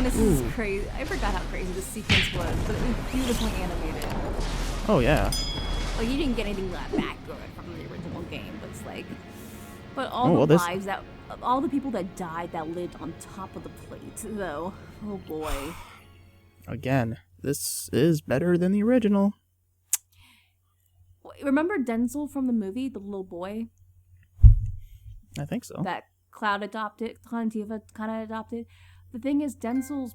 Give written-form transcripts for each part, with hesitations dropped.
This is crazy. I forgot how crazy this sequence was, but it was beautifully animated. Oh yeah. Like you didn't get anything that good from the original game, but it's like, but all the lives that, all the people that died that lived on top of the plate, though. Oh boy. Again, this is better than the original. Remember Denzel from the movie, the little boy? I think so. That Cloud adopted, Tifa kind of adopted. The thing is, Denzel's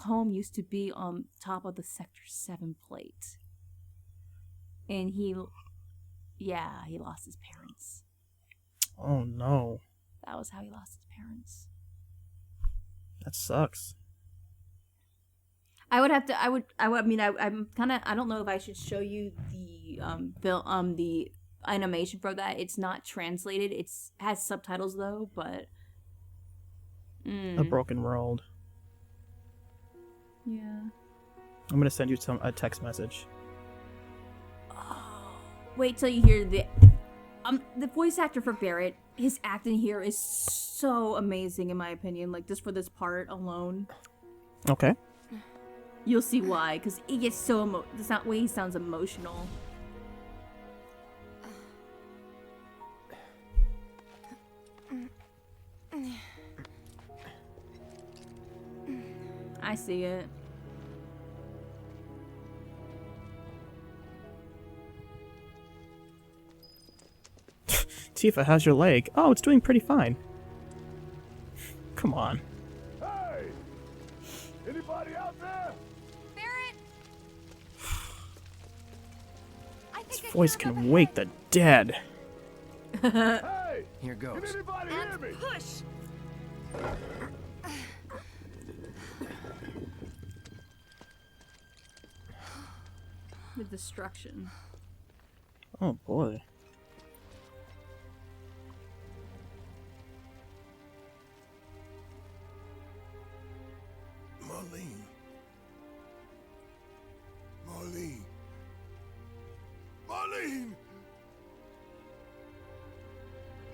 home used to be on top of the Sector 7 plate. And he lost his parents. Oh no. That was how he lost his parents. That sucks. I'm kind of, I don't know if I should show you the the animation for that. It's not translated. It's has subtitles though, but A broken world. Yeah. I'm gonna send you a text message. Oh, wait till you hear the voice actor for Barret. His acting here is so amazing in my opinion. Like just for this part alone. Okay. You'll see why, because he gets so the way he sounds emotional. I see it. Tifa, how's your leg? Oh, it's doing pretty fine. Come on. Hey! Anybody out there? Barret! This voice can wake the dead. Hey! Here goes. Can anybody hear me? Push! The destruction. Oh boy.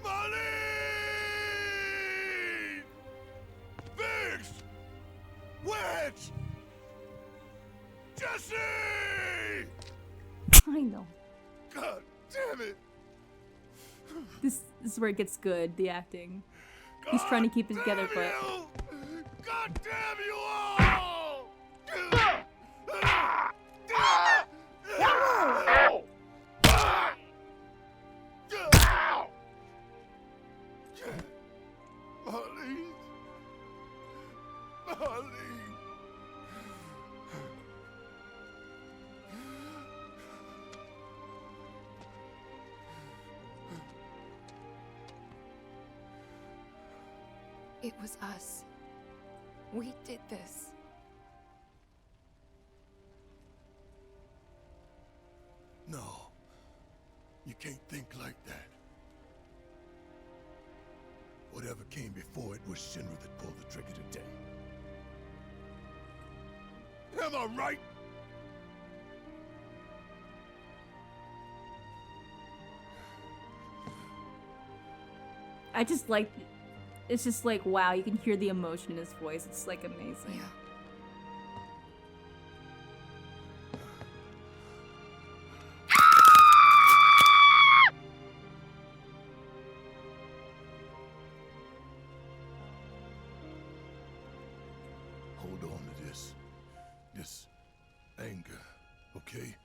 Marlene! Biggs! Wedge! Jesse! I know. God damn it! This is where it gets good, the acting. He's trying to keep it together, but... God damn you all! Marlene! It was us. We did this. No. You can't think like that. Whatever came before it was Shinra that pulled the trigger today. Am I right? I just like... It's just like, wow, you can hear the emotion in his voice. It's like amazing. Yeah. Hold on to this anger, okay?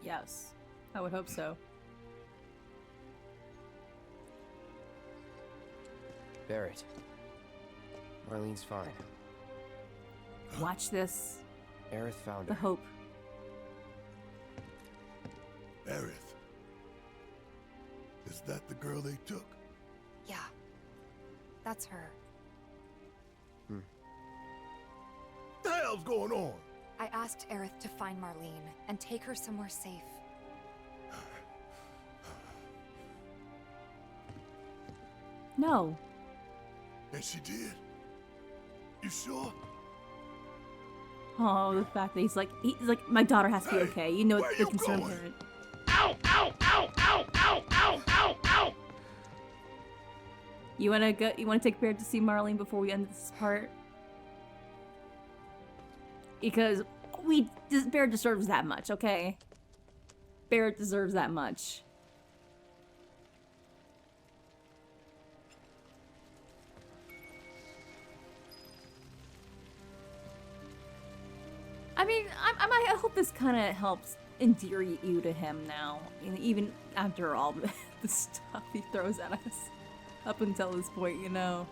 Yes. I would hope so. Barret. Marlene's fine. Watch this. Aerith found The her. hope. Aerith. Is that the girl they took? Yeah. That's her. What the hell's going on? I asked Aerith to find Marlene and take her somewhere safe. No. And she did? You sure? Oh, the fact that he's like, my daughter has to be Hey, okay. You know, where the you concerned going? parent. Ow! Ow! Ow! Ow! Ow! Ow! Ow! Ow! You wanna go? You wanna take Barret to see Marlene before we end this part? Because Barret deserves that much, okay? Barret deserves that much. I mean, I hope this kind of helps endear you to him now, and even after all the stuff he throws at us up until this point, you know.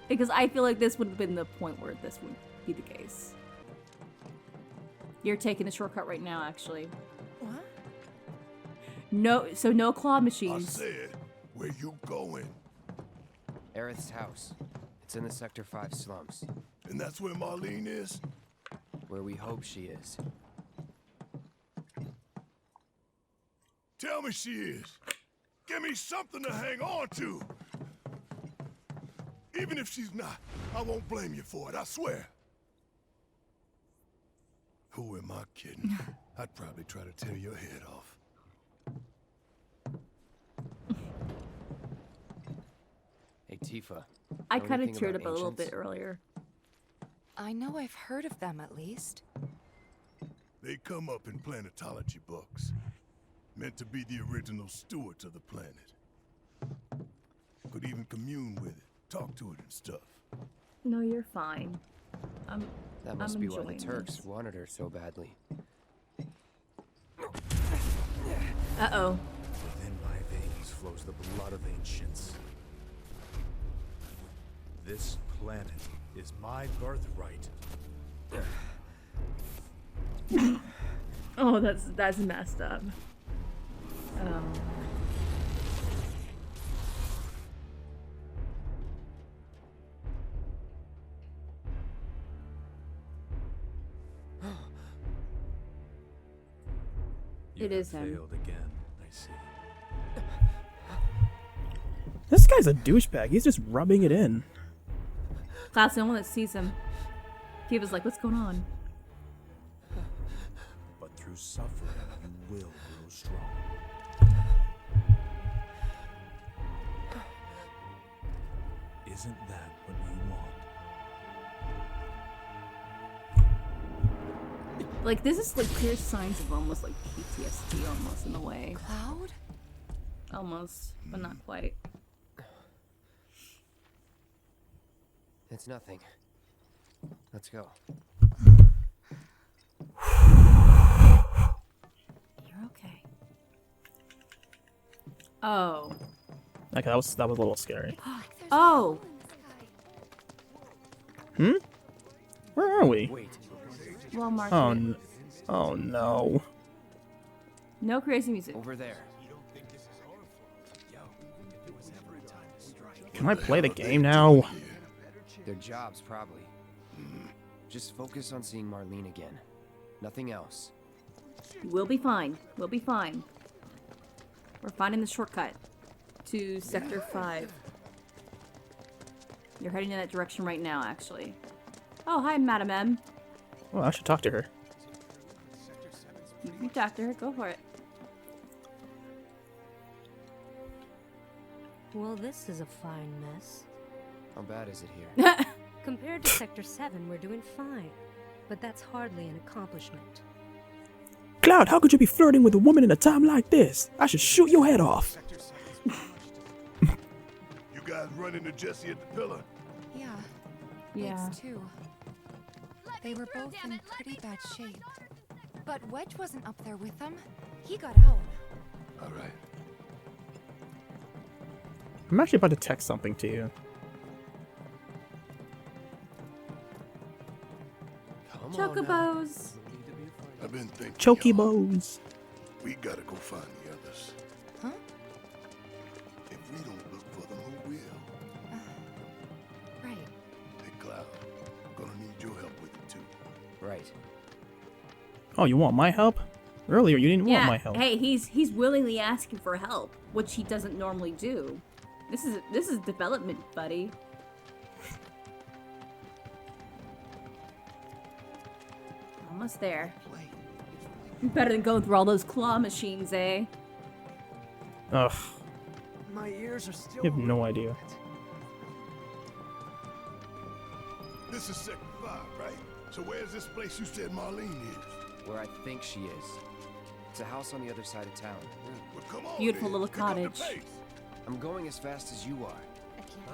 Because I feel like this would have been the point where this would be the case. You're taking the shortcut right now, actually. What? No claw I machines. said, where you going? Aerith's house. It's in the Sector 5 slums, And that's where Marlene is? where we hope she is. Tell me she is. Give me something to hang on to. Even if she's not, I won't blame you for it, I swear. Who am I kidding? I'd probably try to tear your head off. Hey, Tifa. I know kind of anything teared about up a little bit ancients? earlier. I know I've heard of them at least. They come up in planetology books. Meant to be the original stewards of the planet. Could even commune with it, talk to it and stuff. No, you're fine. That must I'm be why the enjoying Turks this. wanted her so badly. Uh-oh. Within my veins flows the blood of ancients. This planet is my birthright. Oh, that's messed up. You It have is him. failed again, I see. This guy's a douchebag. He's just rubbing it in. Cloud's the only one that sees him. Tifa's like, what's going on? But through suffering, you will grow strong. Isn't that what you want? Like, this is like clear signs of almost like PTSD almost in a way. Cloud? Almost, but not quite. It's nothing. Let's go. You're okay. Oh. Okay, that was a little scary. Oh! Hmm? Where are we? Wait. Well, Mark. Oh no. No crazy music. Over there. Can I play the game now? Their jobs, probably. Just focus on seeing Marlene again. Nothing else. We'll be fine. We'll be fine. We're finding the shortcut to Sector 5. You're heading in that direction right now, actually. Oh, hi, Madam M. Well, I should talk to her. You talk to her. Go for it. Well, this is a fine mess. How bad is it here? Compared to Sector 7, we're doing fine. But that's hardly an accomplishment. Cloud, how could you be flirting with a woman in a time like this? I should shoot your head off. You guys run into Jesse at the pillar? Yeah. Yeah. Thanks too. They were both in pretty bad shape. But Wedge wasn't up there with them. He got out. All right. I'm actually about to text something to you. Come on now. Chocobos. I've been thinking. Chokey y'all, bows. We gotta go find the others. Huh? If we don't look for them, who will? Right. Hey, Cloud, I'm gonna need your help with it too. Right. Oh, you want my help? Earlier, you didn't want Yeah. my help. Hey, he's willingly asking for help, which he doesn't normally do. This is development, buddy. Almost there. Better than going through all those claw machines, eh? Ugh, My ears are still. you have no idea. This is Sector 5, right? So where's this place you said Marlene is? Where I think she is. It's a house on the other side of town. Well, come on, Beautiful then. little Pick up the cottage. pace. I'm going as fast as you are.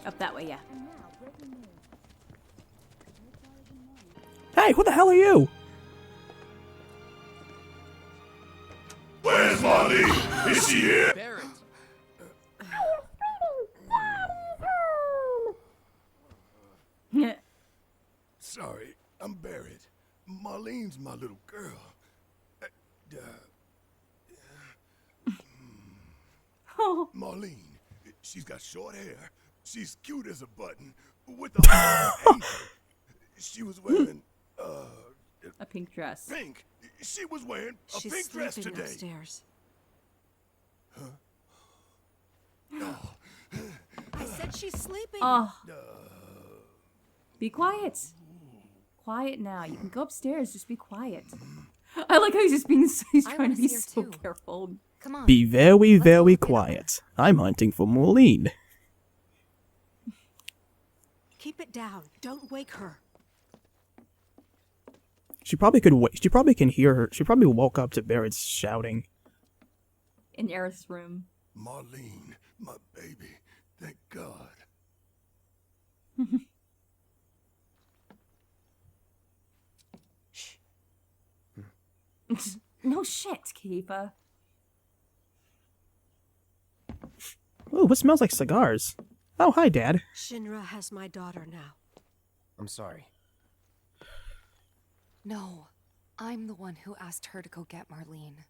Up that way, yeah. Hey, who the hell are you? Where's Marlene? Is she here? Barret! Yeah. Sorry, I'm Barret. Marlene's my little girl. Oh, Marlene, she's got short hair. She's cute as a button, with a ankle. She was wearing, a pink dress. pink. She was wearing a She's pink dress sleeping today. upstairs. I said she's sleeping. Oh. Be quiet. Quiet now. You can go upstairs. Just be quiet. I like how he's just being. He's I trying to wanna be see her so too. careful. Come on. Be very, Let's very all look at her. quiet. I'm hunting for Marlene. Keep it down. Don't wake her. She probably could wait. She probably can hear her. She probably woke up to Barrett's shouting. In Aerith's room. Marlene, my baby. Thank God. No shit, Tifa. Ooh, what smells like cigars? Oh, hi, Dad. Shinra has my daughter now. I'm sorry. No, I'm the one who asked her to go get Marlene.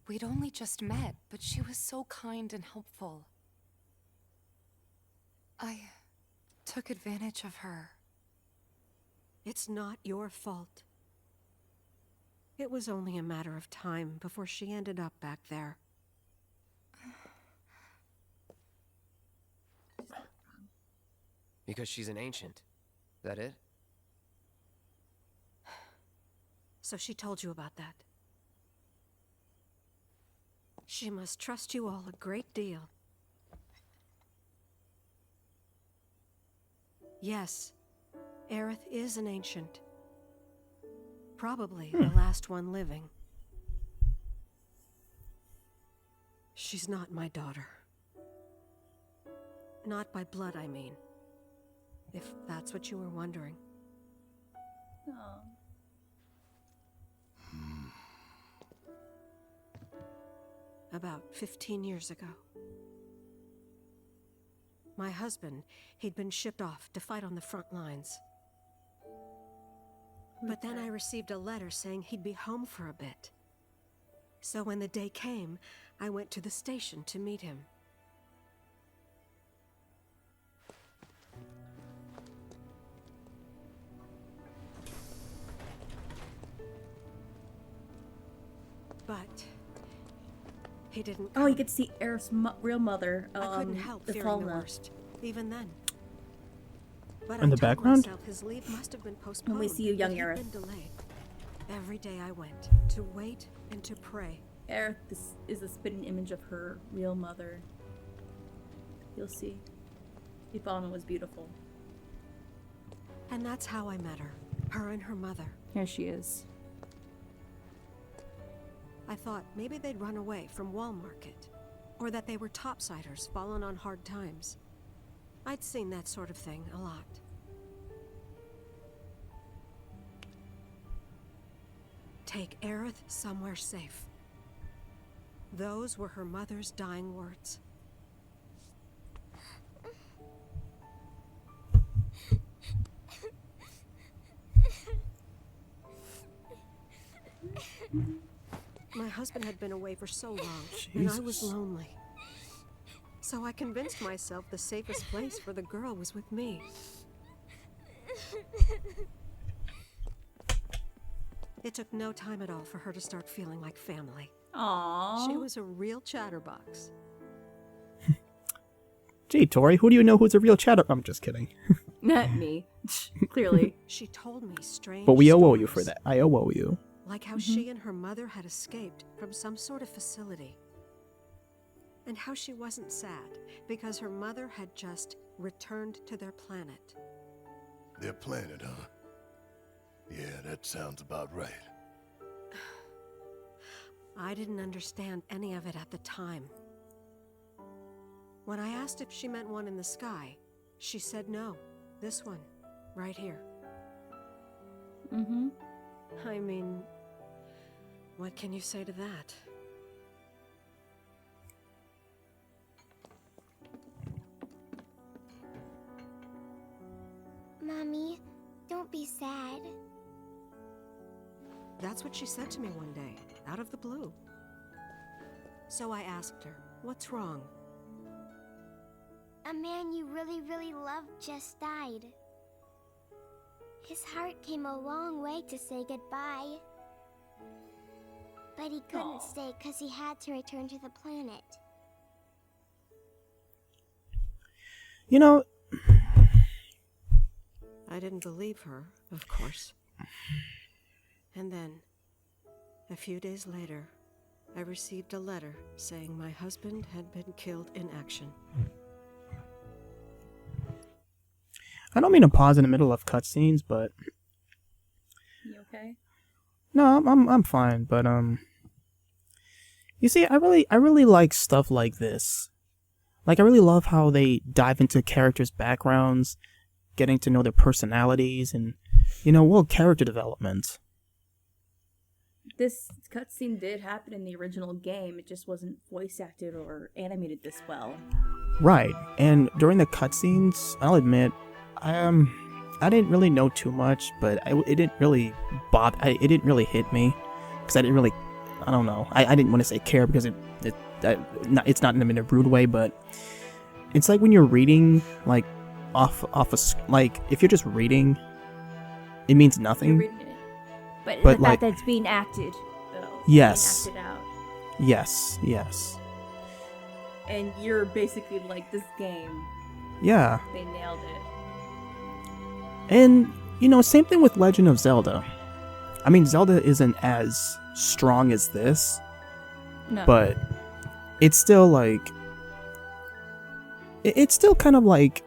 We'd only just met, but she was so kind and helpful. I took advantage of her. It's not your fault. It was only a matter of time before she ended up back there. Because she's an ancient. That it? So she told you about that. She must trust you all a great deal. Yes, Aerith is an ancient. Probably the last one living. She's not my daughter. Not by blood, I mean. If that's what you were wondering. Oh. About 15 years ago. My husband, he'd been shipped off to fight on the front lines. But then I received a letter saying he'd be home for a bit. So when the day came, I went to the station to meet him. But he didn't come. Oh, you get to see Aerith's real mother. I couldn't help the fearing the Falna. worst, even then. But In the I told background? myself his leave must have been postponed. When we see you, young that he'd Aerith. been delayed. Every day I went to wait and to pray. Aerith is a spitting image of her real mother. You'll see. The Falna was beautiful. And that's how I met her. Her and her mother. Here she is. I thought maybe they'd run away from Wall Market. Or that they were topsiders fallen on hard times. I'd seen that sort of thing a lot. Take Aerith somewhere safe. Those were her mother's dying words. My husband had been away for so long, and I was Jesus. lonely. So I convinced myself the safest place for the girl was with me. It took no time at all for her to start feeling like family. Aww. She was a real chatterbox. Gee, Tori, who do you know who's a real chatter? I'm just kidding. Not me. Clearly. She told me strange But we owe you stories, for that. I owe you. like how she and her mother had escaped from some sort of facility. And how she wasn't sad because her mother had just returned to their planet. Their planet, huh? Yeah, that sounds about right. I didn't understand any of it at the time. When I asked if she meant one in the sky, she said no. This one, right here. Mm-hmm. I mean, what can you say to that? Mommy, don't be sad. That's what she said to me one day, out of the blue. So I asked her, what's wrong? A man you really, really loved just died. His heart came a long way to say goodbye. But he couldn't stay because he had to return to the planet. You know, I didn't believe her, of course. And then, a few days later, I received a letter saying my husband had been killed in action. I don't mean to pause in the middle of cutscenes, but You okay? no, I'm fine. But you see, I really like stuff like this. Like, I really love how they dive into characters' backgrounds, getting to know their personalities, and character development. This cutscene did happen in the original game. It just wasn't voice acted or animated this well. Right, and during the cutscenes, I'll admit, I didn't really know too much, but it didn't really it didn't really hit me, because I didn't really, I don't know, I didn't want to say care, because it's not in a rude way, but it's like when you're reading, like, off a, like, if you're just reading, it means nothing. You're reading it. But But, the like, fact that it's being acted, though. Yes. Being acted out. Yes. And you're basically like, this game, Yeah. they nailed it. And, same thing with Legend of Zelda. I mean, Zelda isn't as strong as this, No. but it's still, like, it's still kind of like,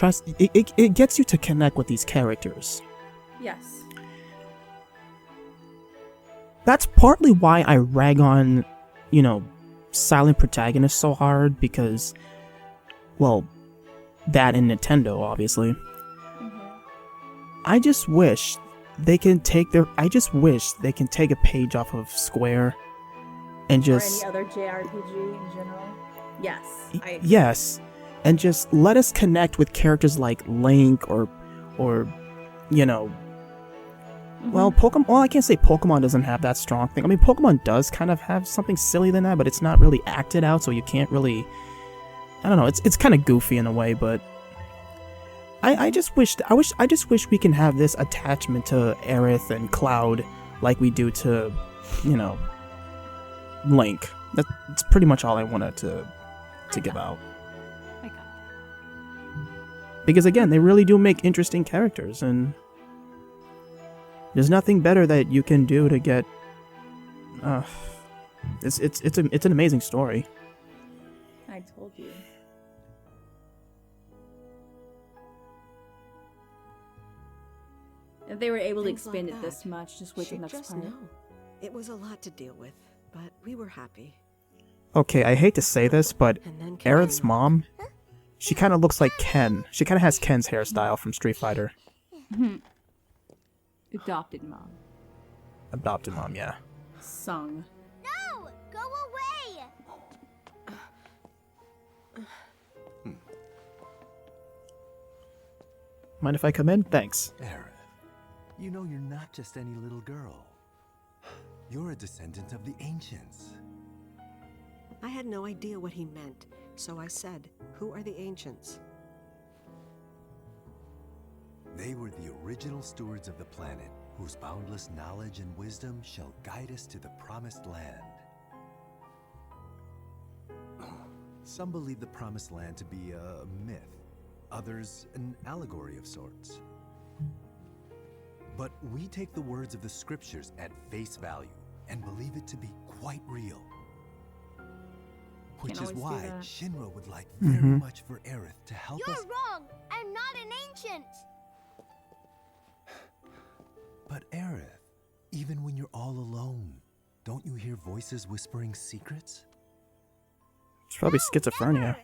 it gets you to connect with these characters. Yes. That's partly why I rag on, silent protagonists so hard, because, well, that and Nintendo, obviously. I just wish they can take a page off of Square and just... Or any other JRPG in general. Yes. Yes. And just let us connect with characters like Link or well, Pokemon... Well, I can't say Pokemon doesn't have that strong thing. I mean, Pokemon does kind of have something silly than that, but it's not really acted out, so you can't really... I don't know, it's kind of goofy in a way, but... I just wish we can have this attachment to Aerith and Cloud like we do to, Link. That's pretty much all I wanted to give out. I got it. Because again, they really do make interesting characters, and there's nothing better that you can do to get. It's an amazing story. I told you. If they were able to Things like expand it that. this much, just wait the She'd next just part. know. It was a lot to deal with, but we were happy. Okay, I hate to say this, but And then Aerith's mom, she kind of looks like Ken. She kind of has Ken's hairstyle from Street Fighter. Adopted mom. Adopted mom, yeah. Sung. No! Go away! Mind if I come in? Thanks. Aerith, you know you're not just any little girl. You're a descendant of the ancients. I had no idea what he meant, so I said, "Who are the ancients?" They were the original stewards of the planet, whose boundless knowledge and wisdom shall guide us to the promised land. Some believe the Promised Land to be a myth, others an allegory of sorts. But we take the words of the scriptures at face value and believe it to be quite real. Which is why Shinra would like very much for Aerith to help us. You're wrong! I'm not an ancient! But Aerith, even when you're all alone, don't you hear voices whispering secrets? It's probably schizophrenia.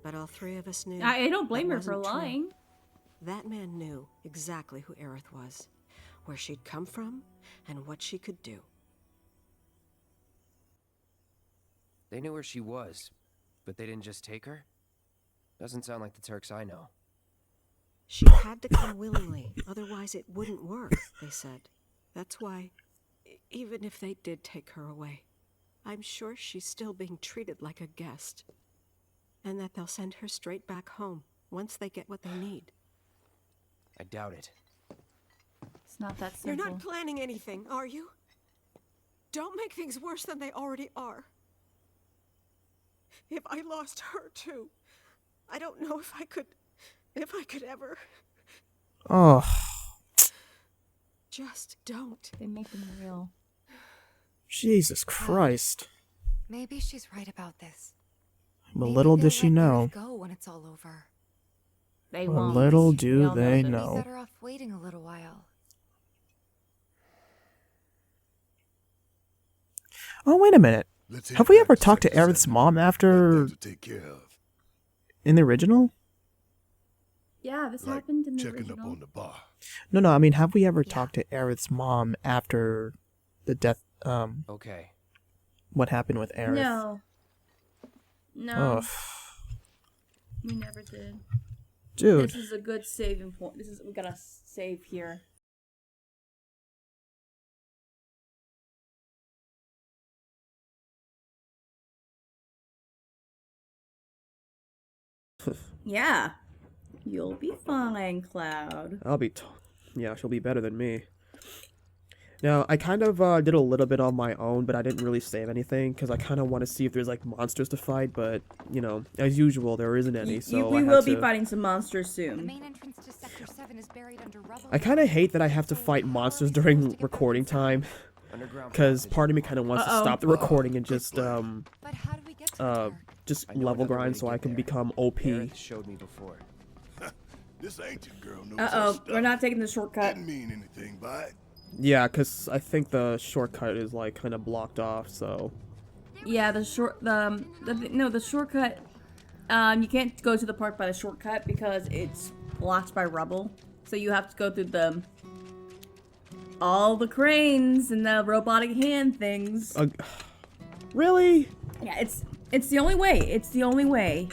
But all three of us knew. I don't blame that her for wasn't true. lying. That man knew exactly who Aerith was, where she'd come from, and what she could do. They knew where she was, but they didn't just take her? Doesn't sound like the Turks I know. She had to come willingly, otherwise it wouldn't work, they said. That's why, even if they did take her away, I'm sure she's still being treated like a guest. And that they'll send her straight back home, once they get what they need. I doubt it. It's not that simple. You're not planning anything, are you? Don't make things worse than they already are. If I lost her too, I don't know if I could ever. Oh. Just don't. They make them real. Jesus Christ. Maybe she's right about this. But little does she know. Go when it's all over. They Well, won't. little We do all they this. know. Be better off waiting a little while. Oh, wait a minute. Let's head Have we back ever talked to Sector Aerith's 7. mom after... To take care of. in the original? Yeah, this Like happened in the checking original. up on the bar. No, I mean, have we ever talked to Aerith's mom after the death, Okay. what happened with Aerith? No. No. Ugh. We never did. Dude. This is a good saving point. We gotta save here. Yeah. You'll be fine, Cloud. Yeah, she'll be better than me. Now, I kind of did a little bit on my own, but I didn't really save anything, because I kind of want to see if there's, like, monsters to fight, but, you know, as usual, there isn't any, so we will be fighting some monsters soon. The main entrance to Sector 7 is buried under rubble. I kind of hate that I have to fight monsters during recording time, because part of me kind of wants to stop the recording and just, But how do we get to there? just level grind so I can become OP. Aerith showed me before. This ancient girl knows Uh-oh, her stuff. we're not taking the shortcut. Didn't mean anything by it. Yeah, because I think the shortcut is, like, kind of blocked off, so... Yeah, the shortcut, you can't go to the park by the shortcut because it's blocked by rubble. So you have to go through all the cranes and the robotic hand things. Really? Yeah, it's the only way. It's the only way.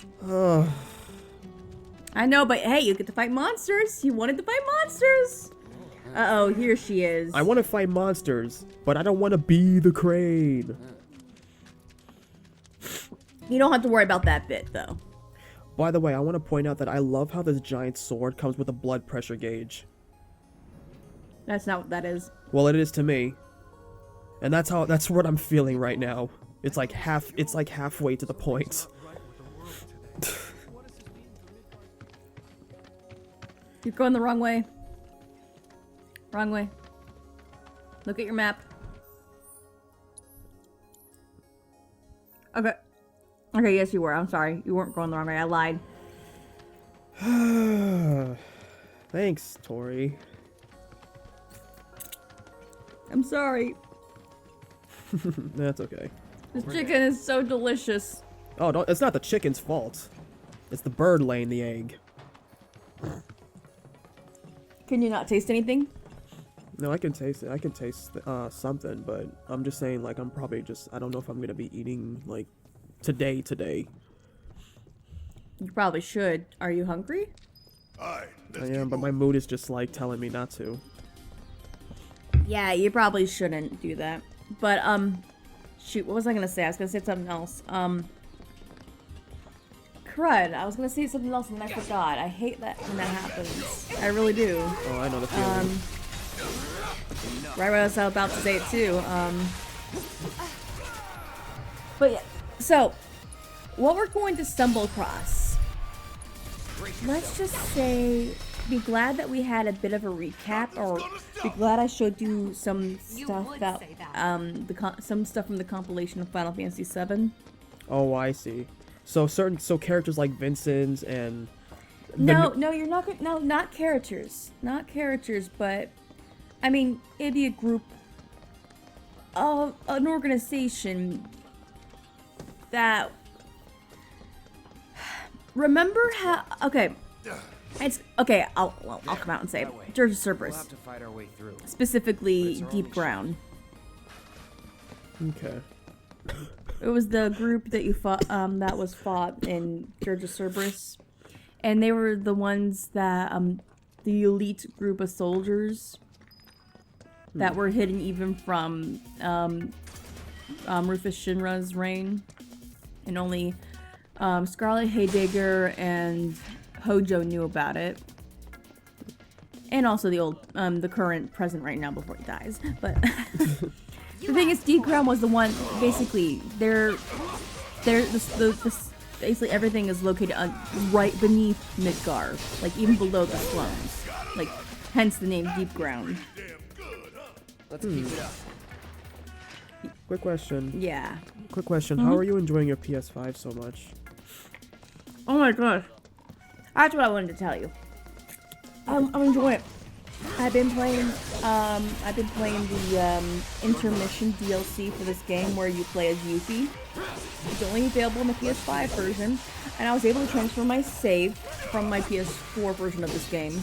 I know, but hey, you get to fight monsters. You wanted to fight monsters. Uh-oh, here she is. I want to fight monsters, but I don't want to be the crane. You don't have to worry about that bit, though. By the way, I want to point out that I love how this giant sword comes with a blood pressure gauge. That's not what that is. Well, it is to me. And that's what I'm feeling right now. It's like halfway to the point. You're going the wrong way. Wrong way. Look at your map. Okay. Okay, yes you were. I'm sorry. You weren't going the wrong way. I lied. Thanks, Tori. I'm sorry. That's okay. This chicken is so delicious. Oh, it's not the chicken's fault. It's the bird laying the egg. Can you not taste anything? No, I can taste it. I can taste something, but I'm just saying, like, I'm probably just... I don't know if I'm gonna be eating, like, today. You probably should. Are you hungry? Alright, I am, but my mood is just, like, telling me not to. Yeah, you probably shouldn't do that. But, shoot, what was I gonna say? I was gonna say something else. Crud, I was gonna say something else and then I forgot. I hate that when that happens. I really do. Oh, I know the feeling. Right when I was about to say it too. But yeah, so what we're going to stumble across. Let's just say, be glad that we had a bit of a recap, or be glad I showed you some stuff about some stuff from the compilation of Final Fantasy VII. Oh, I see. So characters like Vincent's and no, you're not. No, not characters, but I mean, it'd be a group of an organization that. Remember how? Okay, it's okay. I'll come out and say George Cerberus. We'll have to fight our way through. Specifically, Deep Ground. Okay. It was the group that you fought. That was fought in George Cerberus, and they were the ones that the elite group of soldiers that were hidden even from Rufus Shinra's reign, and only. Scarlet Heidegger and Hojo knew about it, and also the current president right now before he dies. But the thing is, Deep Ground was the one. Basically, basically everything is located right beneath Midgar, like even below the slums, like hence the name Deep Ground. Let's keep it up. Quick question. Yeah. Quick question. How are you enjoying your PS5 so much? Oh my gosh. That's what I wanted to tell you. I'm enjoying it. I've been playing the intermission DLC for this game where you play as Yuffie. It's only available in the PS5 version, and I was able to transfer my save from my PS4 version of this game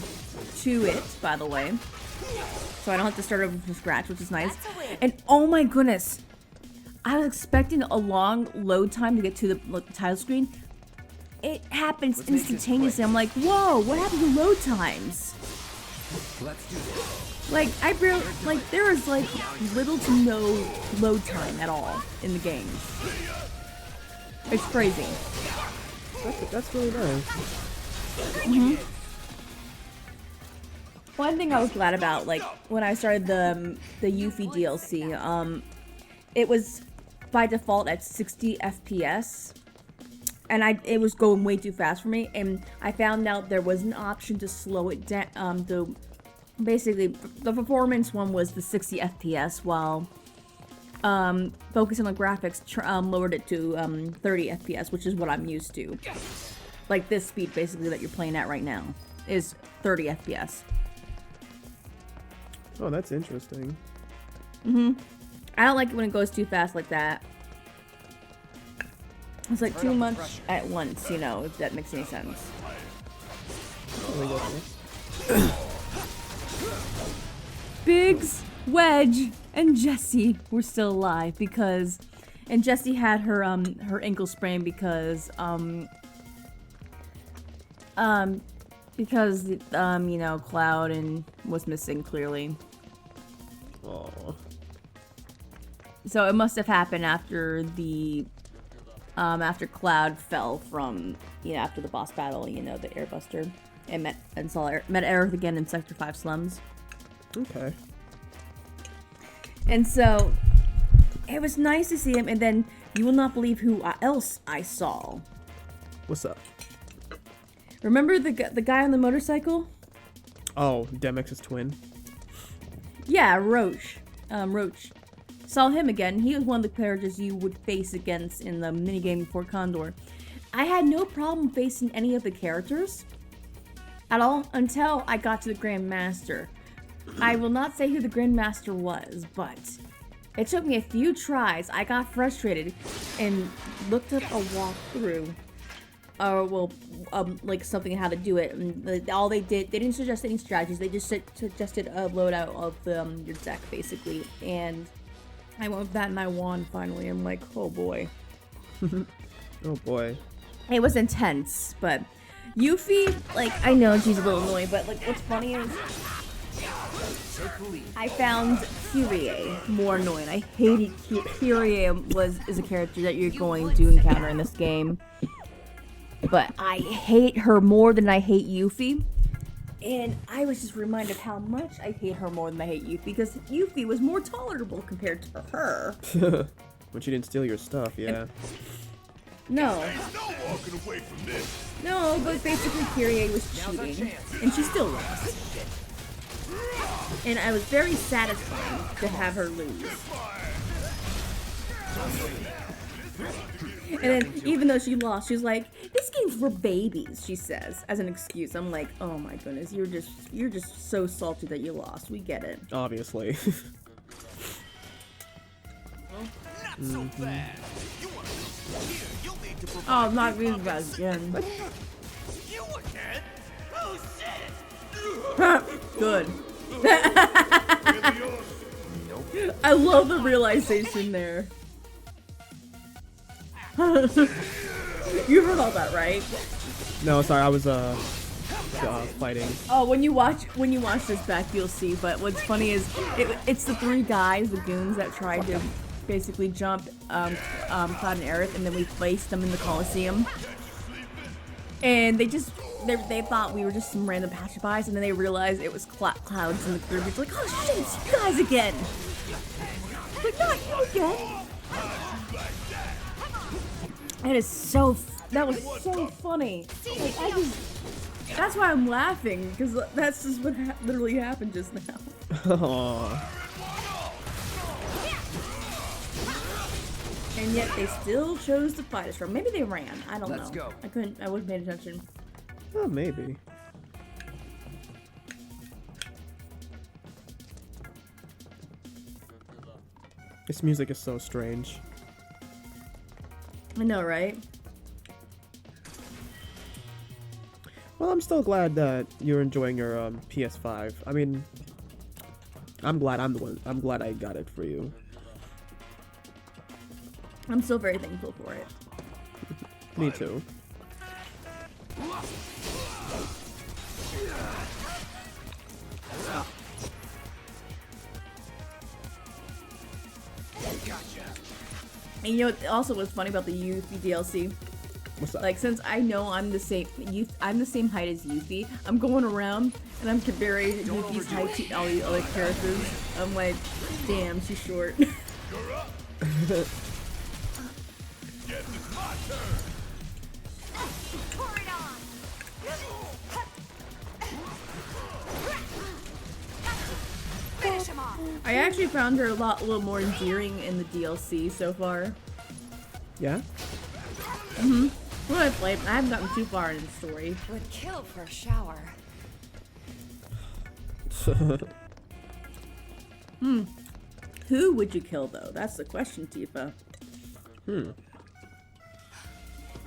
to it, by the way. So I don't have to start over from scratch, which is nice. And oh my goodness, I was expecting a long load time to get to the title screen. It happens instantaneously. I'm like, whoa, what happened to load times? Let's do this. Like, there was like little to no load time at all in the game. It's crazy. That's really nice. One thing I was glad about, like, when I started the Yuffie DLC, it was by default at 60 FPS. And it was going way too fast for me, and I found out there was an option to slow it down. Basically, the performance one was the 60 FPS, while focusing on graphics lowered it to 30 FPS, which is what I'm used to. Like this speed, basically, that you're playing at right now, is 30 FPS. Oh, that's interesting. I don't like it when it goes too fast like that. It's like too much at once, you know, if that makes any sense. Biggs, Wedge, and Jessie were still alive and Jessie had her ankle sprain because you know, Cloud and was missing clearly. Oh. So it must have happened after after Cloud fell from, you know, after the boss battle, you know, the Airbuster, and met Aerith again in Sector 5 Slums. Okay. And so, it was nice to see him, and then you will not believe who else I saw. What's up? Remember the guy on the motorcycle? Oh, Demex's twin? Yeah, Roach. Saw him again. He was one of the characters you would face against in the minigame Fort Condor. I had no problem facing any of the characters at all until I got to the Grand Master. I will not say who the Grand Master was, but it took me a few tries. I got frustrated and looked up a walkthrough, like something how to do it. And all they didn't suggest any strategies. They just suggested a loadout of your deck, basically, and I went with that and I won finally. I'm like, oh boy. Oh boy. It was intense, but Yuffie, like, I know she's a little annoying, but like, what's funny is I found Kyrie more annoying. I hated Kyrie is a character that you're going to encounter in this game, but I hate her more than I hate Yuffie. And I was just reminded how much I hate her more than I hate Yuffie, because Yuffie was more tolerable compared to her. When she didn't steal your stuff, yeah. No. Ain't no walking away from this. No, but basically Kyrie was cheating, and she still lost. And I was very satisfied to have her lose. And then, even though she lost, she's like, "This game's for babies," she says, as an excuse. I'm like, oh my goodness, you're just so salty that you lost. We get it. Obviously. Not so fast. You want to here? You'll need to provide. Oh, I'm not reading that again. You again? Oh shit! Good. I love the realization there. You heard all that, right? No, sorry, I was fighting. Oh, when you watch this back, you'll see. But what's funny is it's the three guys, the goons, that tried to basically jump Cloud and Aerith, and then we placed them in the Coliseum. And they thought we were just some random passerbys, and then they realized it was Clouds in the group. It's like, oh shit, it's you guys again! Like, not you again! That was so funny. Like, that's why I'm laughing, because that's just what literally happened just now. Aww. And yet they still chose to fight us from. Maybe they ran. I don't know. Let's go. I wasn't paying attention. Oh, maybe. This music is so strange. I know, right? Well, I'm still glad that you're enjoying your PS5. I mean, I'm glad I got it for you. I'm still very thankful for it. Me too. And you know what also was funny about the Yuffie DLC? What's that? Like, since I know I'm the same height as Yuffie, I'm going around and I'm comparing Yuffie's height to all the other characters. I'm like, damn, she's short. Yes, it's my turn. Pour it on. Finish him off. I actually found her a little more endearing in the DLC so far. Yeah? Well, I played. I haven't gotten too far in the story. Would kill for a shower. Who would you kill though? That's the question, Tifa.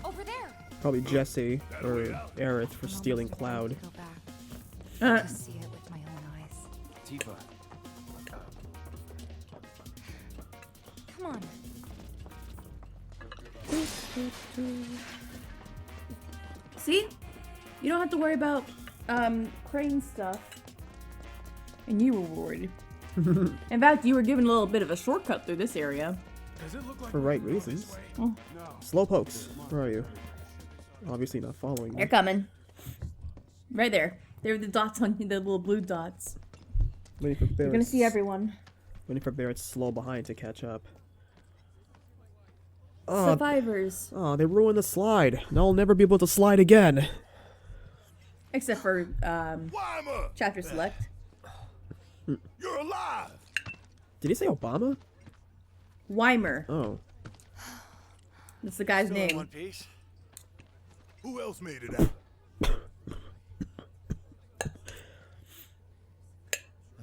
Over there. Probably Jesse or Aerith for stealing Cloud. Go back. To see it with my own eyes. Tifa. Come on. See? You don't have to worry about crane stuff. And you were worried. In fact, you were given a little bit of a shortcut through this area. For right reasons. Oh. Slowpokes, where are you? Obviously not following me. They're coming. Right there. They're the dots on you, the little blue dots. Waiting for Barret. You're gonna see everyone. Waiting for Barrett's slow behind to catch up. Survivors. Oh, they ruined the slide. Now I'll never be able to slide again. Except for Weimer, chapter select. you're alive. Did he say Obama? Weimer. Oh. That's the guy's Still in name. one piece. Who else made it out?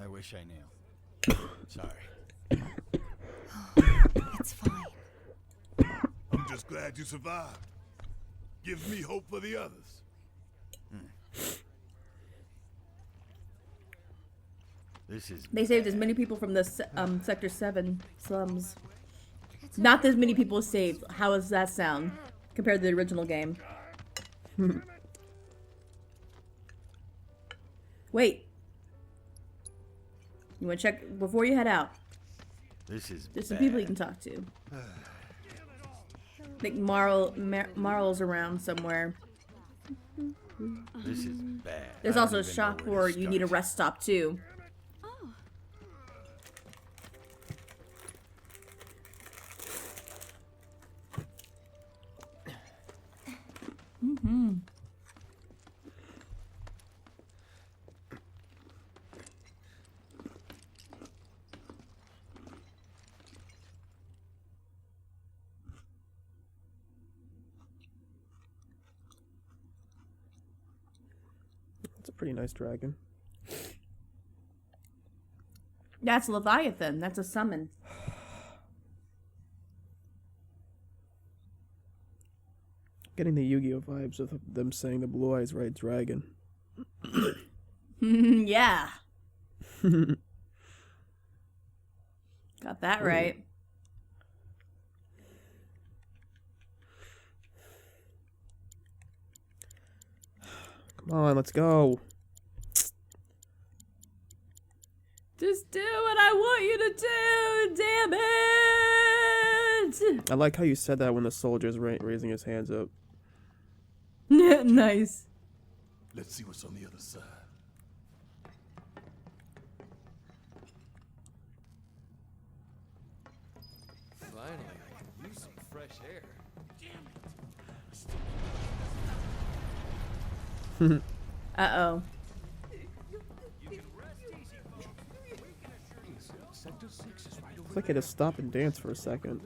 I wish I knew. Sorry. It's fine. I'm just glad you survived. Gives me hope for the others. This is. They saved as many people from the Sector 7 slums. Not as many people saved. How does that sound compared to the original game? Wait. You want to check before you head out? This is. There's some bad. people you can talk to. I think Marl's around somewhere. This is bad. There's I also don't a even shop know where where to you need a start. rest stop too. Mm-hmm. That's a pretty nice dragon. That's Leviathan. That's a summon. Getting the Yu-Gi-Oh vibes of them saying the Blue Eyes White Dragon. Yeah. Got that right. Come on, let's go. Just do what I want you to do, damn it! I like how you said that when the soldier's raising his hands up. Nice. Let's see what's on the other side. Finally, I can use some fresh air. Damn it. Uh-oh. It's like I had to stop and dance for a second.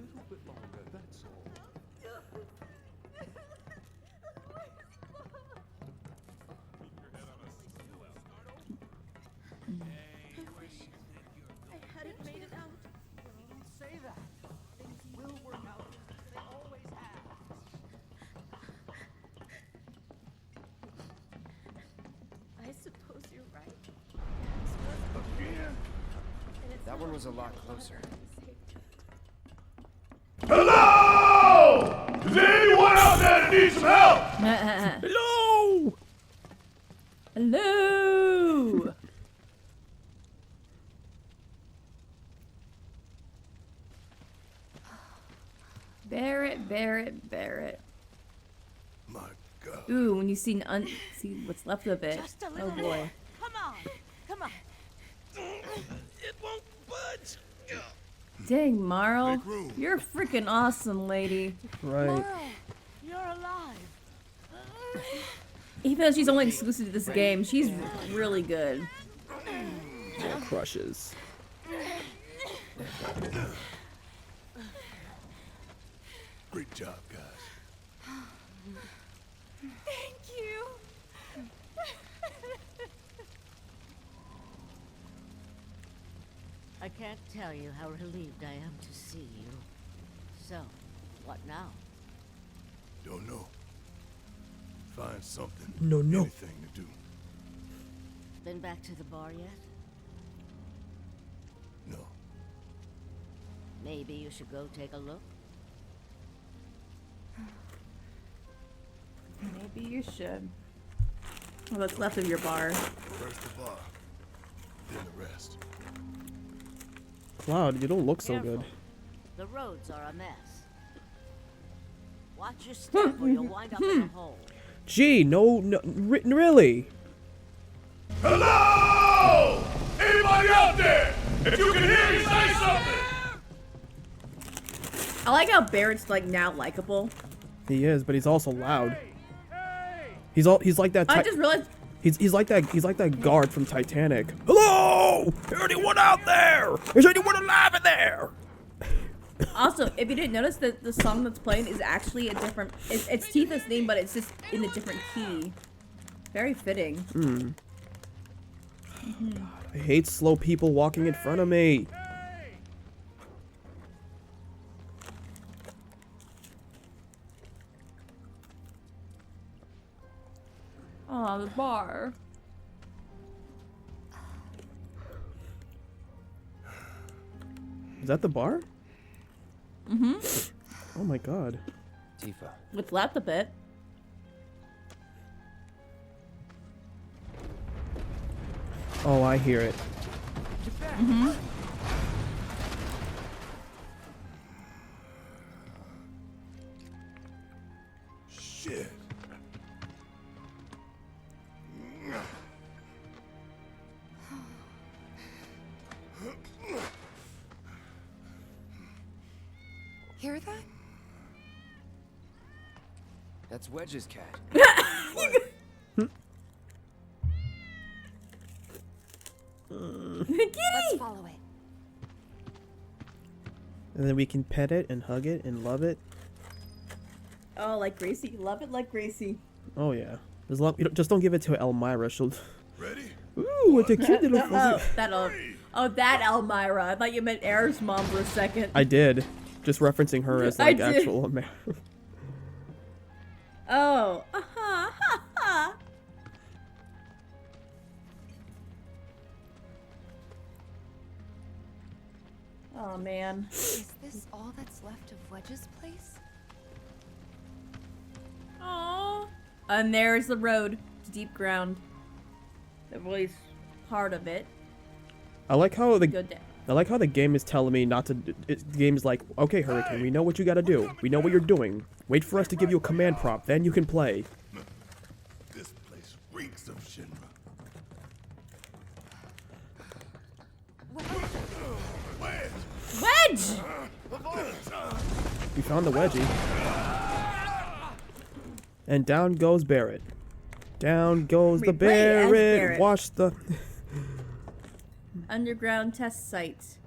That one was a lot closer. Hello! Is there anyone out there that needs some help? Hello! Hello! Barret, Barret, Barret. My God. Ooh, when you see what's left of it. Just a Oh little boy. more. Come on. Come on. It won't budge. Dang, Marl. Make room. You're freaking awesome, lady. Right. Laurel, you're alive. Even though she's only exclusive to this game, she's really good. Yeah, crushes. Great job, guys. Thank you. I can't tell you how relieved I am to see you. So, what now? Don't know. Find something. No. Anything to do. Been back to the bar yet? No. Maybe you should go take a look. Maybe you should. Well, what's left of your bar? First the bar, then the rest. Cloud, you don't look so Careful. good. The roads are a mess. Watch your step or you'll wind up in a hole. Gee, no, really? Hello! Anybody out there? If you can hear me, say something! I like how Barrett's like now likable. He is, but he's also loud. He's like that. I just realized. He's like that guard from Titanic. Hello! Is anyone out there? Is anyone alive in there? Also, if you didn't notice that the song that's playing is actually a different. It's Tifa's theme, but it's just in a different key. Very fitting. God, I hate slow people walking in front of me. Oh, the bar. Is that the bar? Mm-hmm. Oh my god. Tifa. What's left of it? Oh, I hear it. Mm-hmm. Shit. Hear that? That's Wedge's cat. Let's follow it. And then we can pet it and hug it and love it. Oh, like Gracie. Love it like Gracie. Oh yeah. Just don't give it to Elmyra. She'll. Ready? Ooh, it's a cute little fuzzy. That Elmyra. I thought you meant Aerith's mom for a second. I did. Just referencing her as like actual Elmyra. Oh. Oh man. Is this all that's left of Wedge's place? Aww. And there's the road to deep ground. At least part of it. I like how the game is telling me not to. The game is like, okay, Hurricane, we know what you gotta do. We know what you're doing. Wait for us to give you a command prompt, then you can play. This place reeks of Shinra. Wedge! We found the wedgie. And down goes Barret. Down goes the Barret. Watch the underground test site.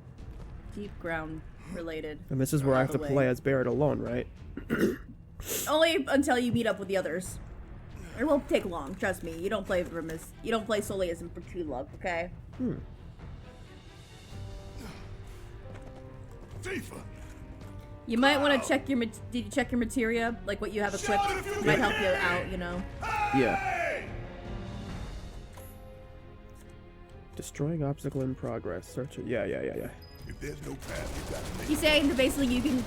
Deep ground related. And this is where I have to play as Barret alone, right? Only until you meet up with the others. It won't take long, trust me. You don't play solely as him for too long, okay? Tifa. You might want to check your did you check your materia, like what you have equipped? Might help you out, you know. Yeah. Destroying obstacle in progress. Search it. Yeah. If there's no path, you gotta make. He's saying that basically you can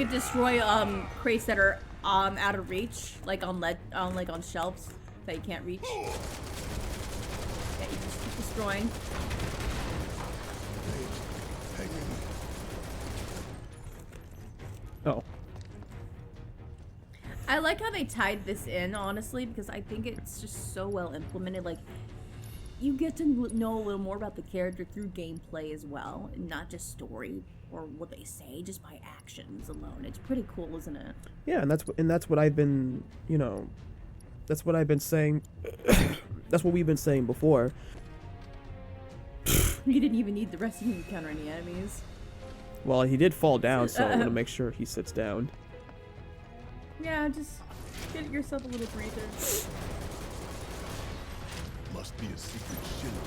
destroy crates that are out of reach, like on shelves that you can't reach. Yeah, you just keep destroying. Oh. I like how they tied this in, honestly, because I think it's just so well implemented. Like, you get to know a little more about the character through gameplay as well, and not just story or what they say, just by actions alone. It's pretty cool, isn't it? Yeah, and that's what I've been, that's what I've been saying. That's what we've been saying before. You didn't even need the rest of you to counter any enemies. Well, he did fall down, so I'm gonna make sure he sits down. Yeah, just get yourself a little breather. Must be a secret Shinra.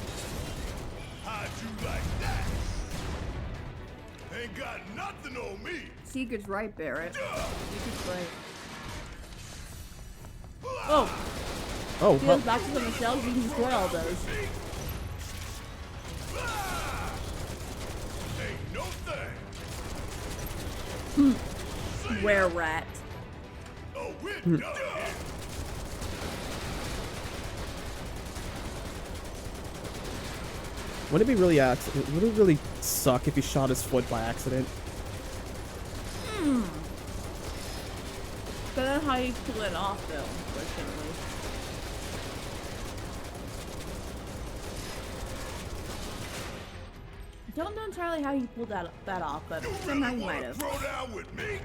How'd you like that? Ain't got nothing on me. Secret's right, Barret. Secret's right. Oh! Oh, Feels boxes on the shelves, you can destroy all those. Ain't no thing. Where rat? Oh, we're done. Would it really suck if he shot his foot by accident? But then how you pull it off, though, unfortunately. Don't know entirely how you pulled that off, but somehow you might have. Throw down with me?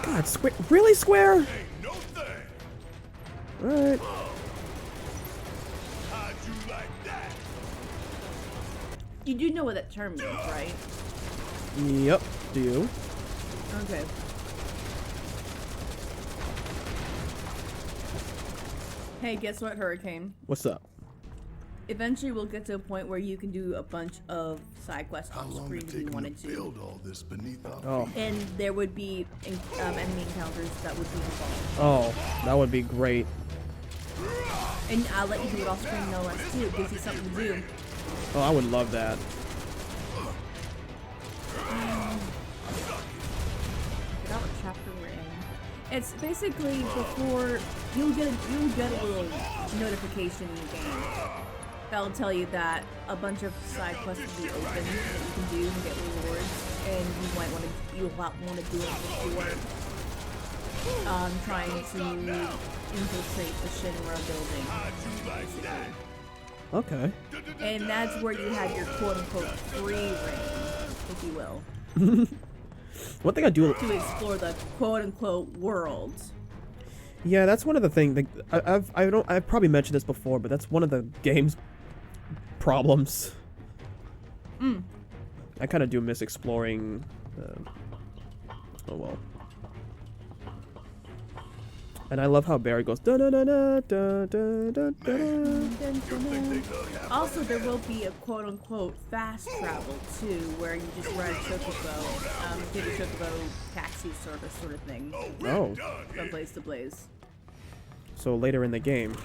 God, really, Square? Ain't no thing. Alright. How'd you like that? You do know what that term means, right? Yep. Do you? Okay. Hey, guess what, Hurricane? What's up? Eventually, we'll get to a point where you can do a bunch of side quests on screen if you wanted to. Build all this beneath our Oh. And there would be enemy encounters that would be involved. Oh, that would be great. And I'll let you do it off screen no less too. It gives you something to do. Oh, I would love that. Forgot what chapter we're in. It's basically before you'll get a little notification in the game that'll tell you that a bunch of side quests will be open that you can do and get rewards, and you'll want to do it before trying to infiltrate the Shinra building, basically. Okay. And that's where you have your quote-unquote free reign, if you will. One thing I do to explore the quote-unquote world. Yeah, that's one of the things. Like, I've probably mentioned this before, but that's one of the game's problems. I kind of do miss exploring. Oh well. And I love how Barret goes da da da da da da da da. Also, there will be a quote-unquote fast travel too, where you just ride a chocobo, get a chocobo taxi service sort of thing. Oh. From place to place. So later in the game.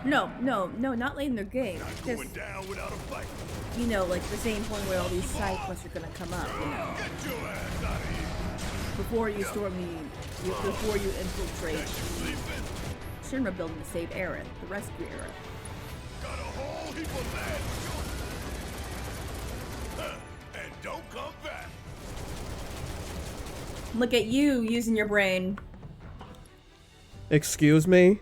No, not late in their game. Just, you know, like the same point where all these side quests are gonna come up, you know. Before you before you infiltrate the Shinra building to save Aerith, the rescue Aerith. Got a whole heap of land. And don't come back. Look at you using your brain. Excuse me?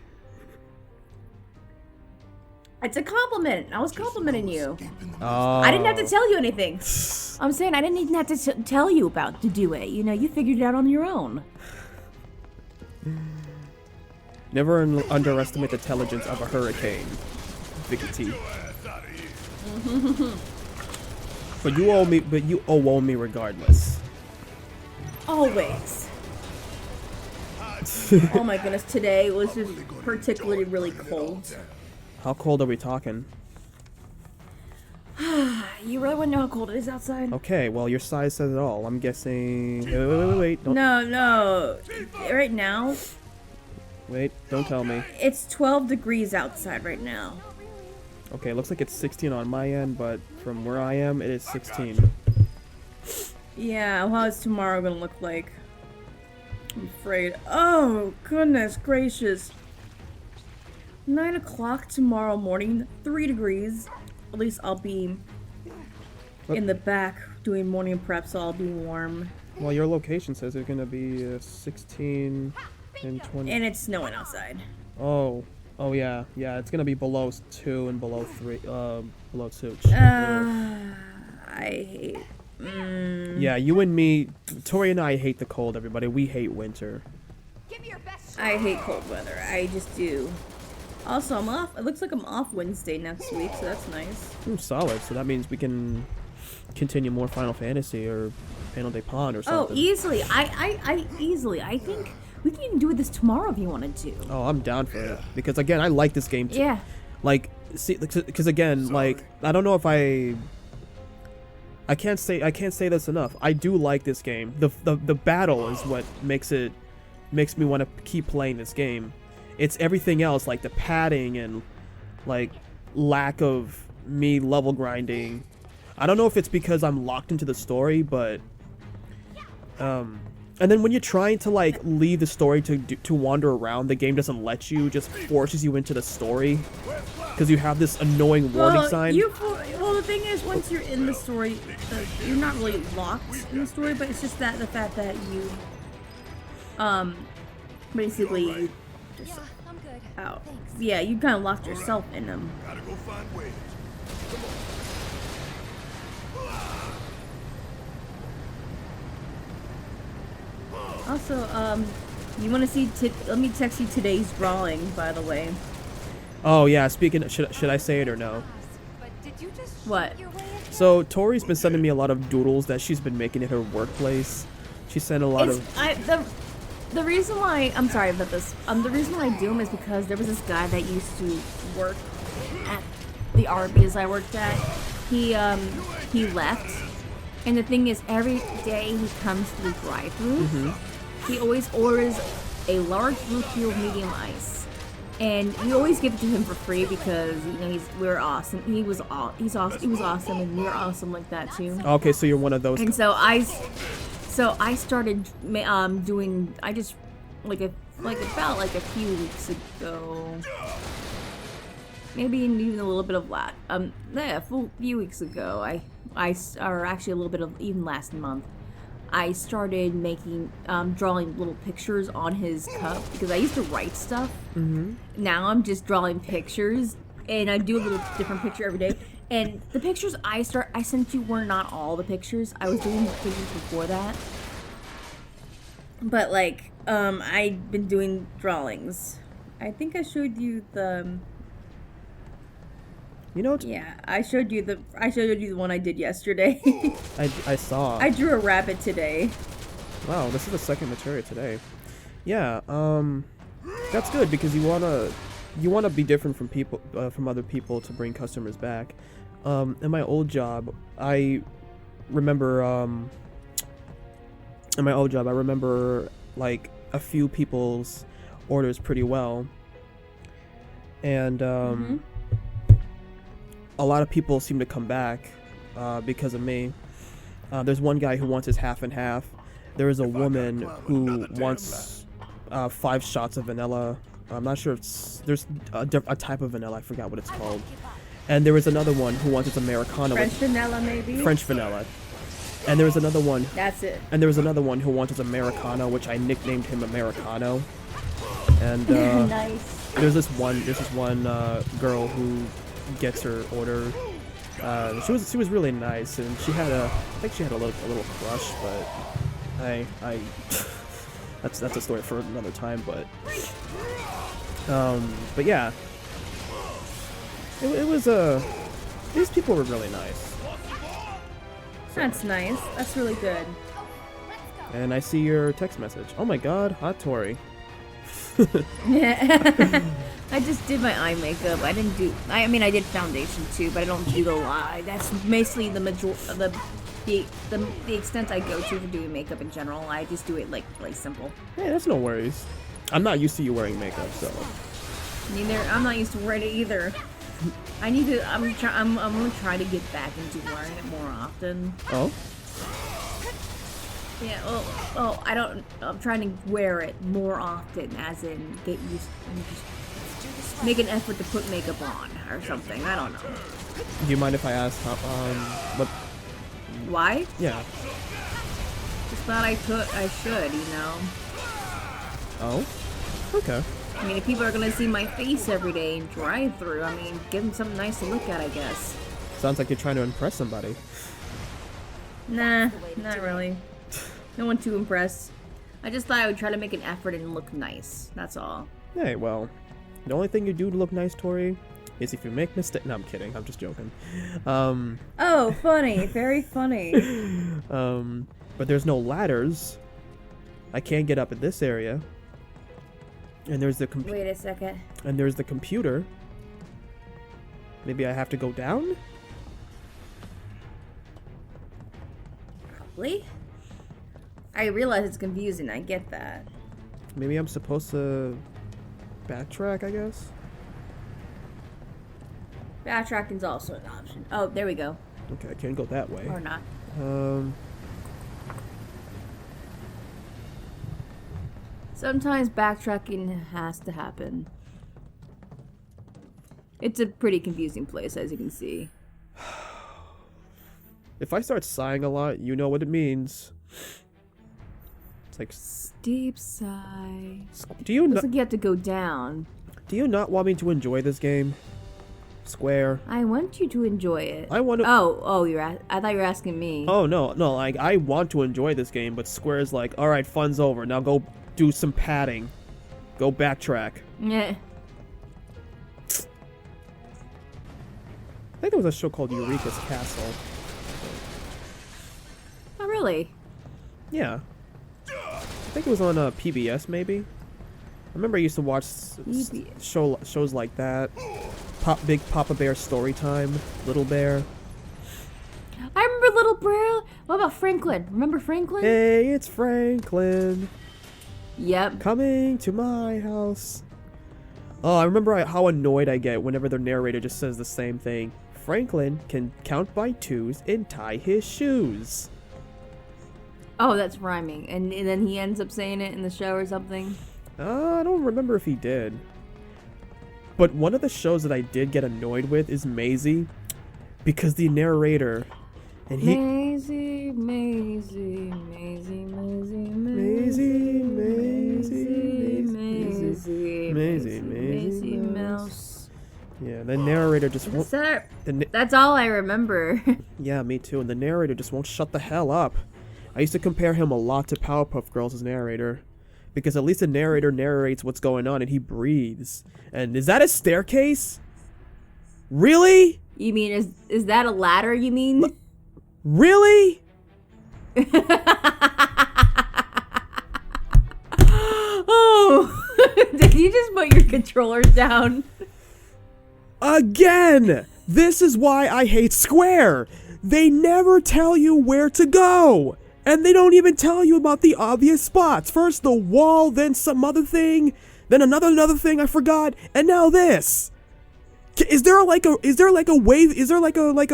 It's a compliment. I was complimenting you. Oh. I didn't have to tell you anything. I'm saying I didn't even have to tell you about to do it. You know, you figured it out on your own. Never underestimate the intelligence of a hurricane, Vicky T. But you owe me regardless. Always. Oh my goodness, today was just particularly really cold. How cold are we talking? You really want to know how cold it is outside? Okay, well your size says it all. I'm guessing. Wait. Don't... No. Right now. Wait, don't tell me. It's 12 degrees outside right now. Okay, it looks like it's 16 on my end, but from where I am, it is 16. Yeah, how is tomorrow gonna look like? I'm afraid. Oh, goodness gracious. 9 o'clock tomorrow morning, 3 degrees. At least I'll be in the back doing morning prep, so I'll be warm. Well, your location says it's gonna be 16 and 20. And it's snowing outside. Oh yeah, it's gonna be below 2 and below 3, below 2. I hate. Yeah, you and me, Tori and I hate the cold. Everybody, we hate winter. I hate cold weather. I just do. Also, I'm off. It looks like I'm off Wednesday next week, so that's nice. Solid. So that means we can continue more Final Fantasy or Panel de Pon or something. Oh, easily. I easily. I think we can even do this tomorrow if you wanted to. Oh, I'm down for it because again, I like this game too. Yeah. Like, see, because again, like, I don't know if I can't say this enough. I do like this game. The battle is what makes me want to keep playing this game. It's everything else, like the padding and like lack of me level grinding. I don't know if it's because I'm locked into the story, but and then when you're trying to like leave the story to wander around, the game doesn't let you, just forces you into the story because you have this annoying warning sign. Well, the thing is, once you're in the story, you're not really locked in the story, but it's just that the fact that you basically you just, yeah, I'm good. Oh, thanks. Yeah, you kind of locked yourself in them. Gotta go find ways. Also, you want to see? Let me text you today's drawing, by the way. Oh yeah, speaking. Should I say it or no? What? So Tori's been sending me a lot of doodles that she's been making at her workplace. She sent a lot The reason why I'm sorry about this. The reason why I do them is because there was this guy that used to work at the Arby's I worked at. He left, and the thing is, every day he comes to the drive-thru, he always orders a large root beer with medium ice, and we always give it to him for free because you know we're awesome. He was awesome, and we're awesome like that too. Okay, so you're one of those. And so I started doing. I just about a few weeks ago, maybe even a little bit of a few weeks ago. Or actually a little bit of even last month. I started making drawing little pictures on his cup because I used to write stuff. Now I'm just drawing pictures, and I do a little different picture every day. And the pictures I sent you were not all the pictures. I was doing the pictures before that. But like, I'd been doing drawings. I think I showed you the. You know. Yeah, I showed you the one I did yesterday. I saw. I drew a rabbit today. Wow, this is the second material today. Yeah. That's good because you wanna be different from people, from other people to bring customers back. In my old job, I remember. In my old job, I remember like a few people's orders pretty well, and a lot of people seem to come back because of me. There's one guy who wants his half and half. There is a woman who wants 5 shots of vanilla. I'm not sure if there's a type of vanilla. I forgot what it's called. And there was another one who wants his Americano. French vanilla, maybe? French vanilla. And there was another one. That's it. And there was another one who wanted his Americano, which I nicknamed him Americano. And nice. There's this one girl who gets her order. She was really nice, and I think she had a little crush, but that's a story for another time. But yeah, it was these people were really nice. That's nice. That's really good. And I see your text message. Oh my god, hot Tori. I just did my eye makeup. I didn't do. I mean, I did foundation too, but I don't do the eye. That's basically the extent I go to for doing makeup in general. I just do it like really simple. Hey, that's no worries. I'm not used to you wearing makeup, so. Neither. I'm not used to wearing it either. I need to. I'm gonna try to get back into wearing it more often. Oh. Yeah. Oh. I don't. I'm trying to wear it more often, as in get used. Make an effort to put makeup on or something. I don't know. Do you mind if I ask what? Why? Yeah. Just thought I should, you know. Oh. Okay. I mean, if people are gonna see my face every day and drive through, I mean, give them something nice to look at, I guess. Sounds like you're trying to impress somebody. Nah, not really. No one to impress. I just thought I would try to make an effort and look nice. That's all. Hey, well, the only thing you do to look nice, Tori, is if you make mistakes. No, I'm kidding. I'm just joking. Oh, funny. Very funny. But there's no ladders. I can't get up at this area. And there's the Wait a second. And there's the computer. Maybe I have to go down? Probably. I realize it's confusing. I get that. Maybe I'm supposed to backtrack, I guess? Backtracking's also an option. Oh, there we go. Okay, I can't go that way. Or not. Sometimes backtracking has to happen. It's a pretty confusing place, as you can see. If I start sighing a lot, you know what it means. It's like deep sigh. Do you looks like you have to go down. Do you not want me to enjoy this game? Square. I want you to enjoy it. I want to. Oh, I thought you were asking me. Oh no, like I want to enjoy this game, but Square's like, all right, fun's over. Now go do some padding. Go backtrack. Yeah. I think there was a show called Eureka's Castle. Oh really? Yeah. I think it was on PBS maybe. I remember I used to watch shows like that. Big Papa Bear Storytime, Little Bear. I remember Little Bear. What about Franklin? Remember Franklin? Hey, it's Franklin. Yep. Coming to my house. Oh, I remember how annoyed I get whenever the narrator just says the same thing. Franklin can count by twos and tie his shoes. Oh, that's rhyming. And then he ends up saying it in the show or something? I don't remember if he did. But one of the shows that I did get annoyed with is Maisie. Because the narrator... And he... Maisie, Maisie, Maisie, Maisie, Maisie, Maisie, Maisie, Maisie, Maisie, Maisie, Mouse. Yeah, the narrator just won't... That's all I remember. Yeah, me too. And the narrator just won't shut the hell up. I used to compare him a lot to Powerpuff Girls' narrator. Because at least the narrator narrates what's going on and he breathes. And is that a staircase? Really? You mean, is that a ladder, you mean? Really? Oh, did you just put your controllers down? Again! This is why I hate Square! They never tell you where to go! And they don't even tell you about the obvious spots. First the wall, then some other thing, then another thing I forgot, and now this. Is there like a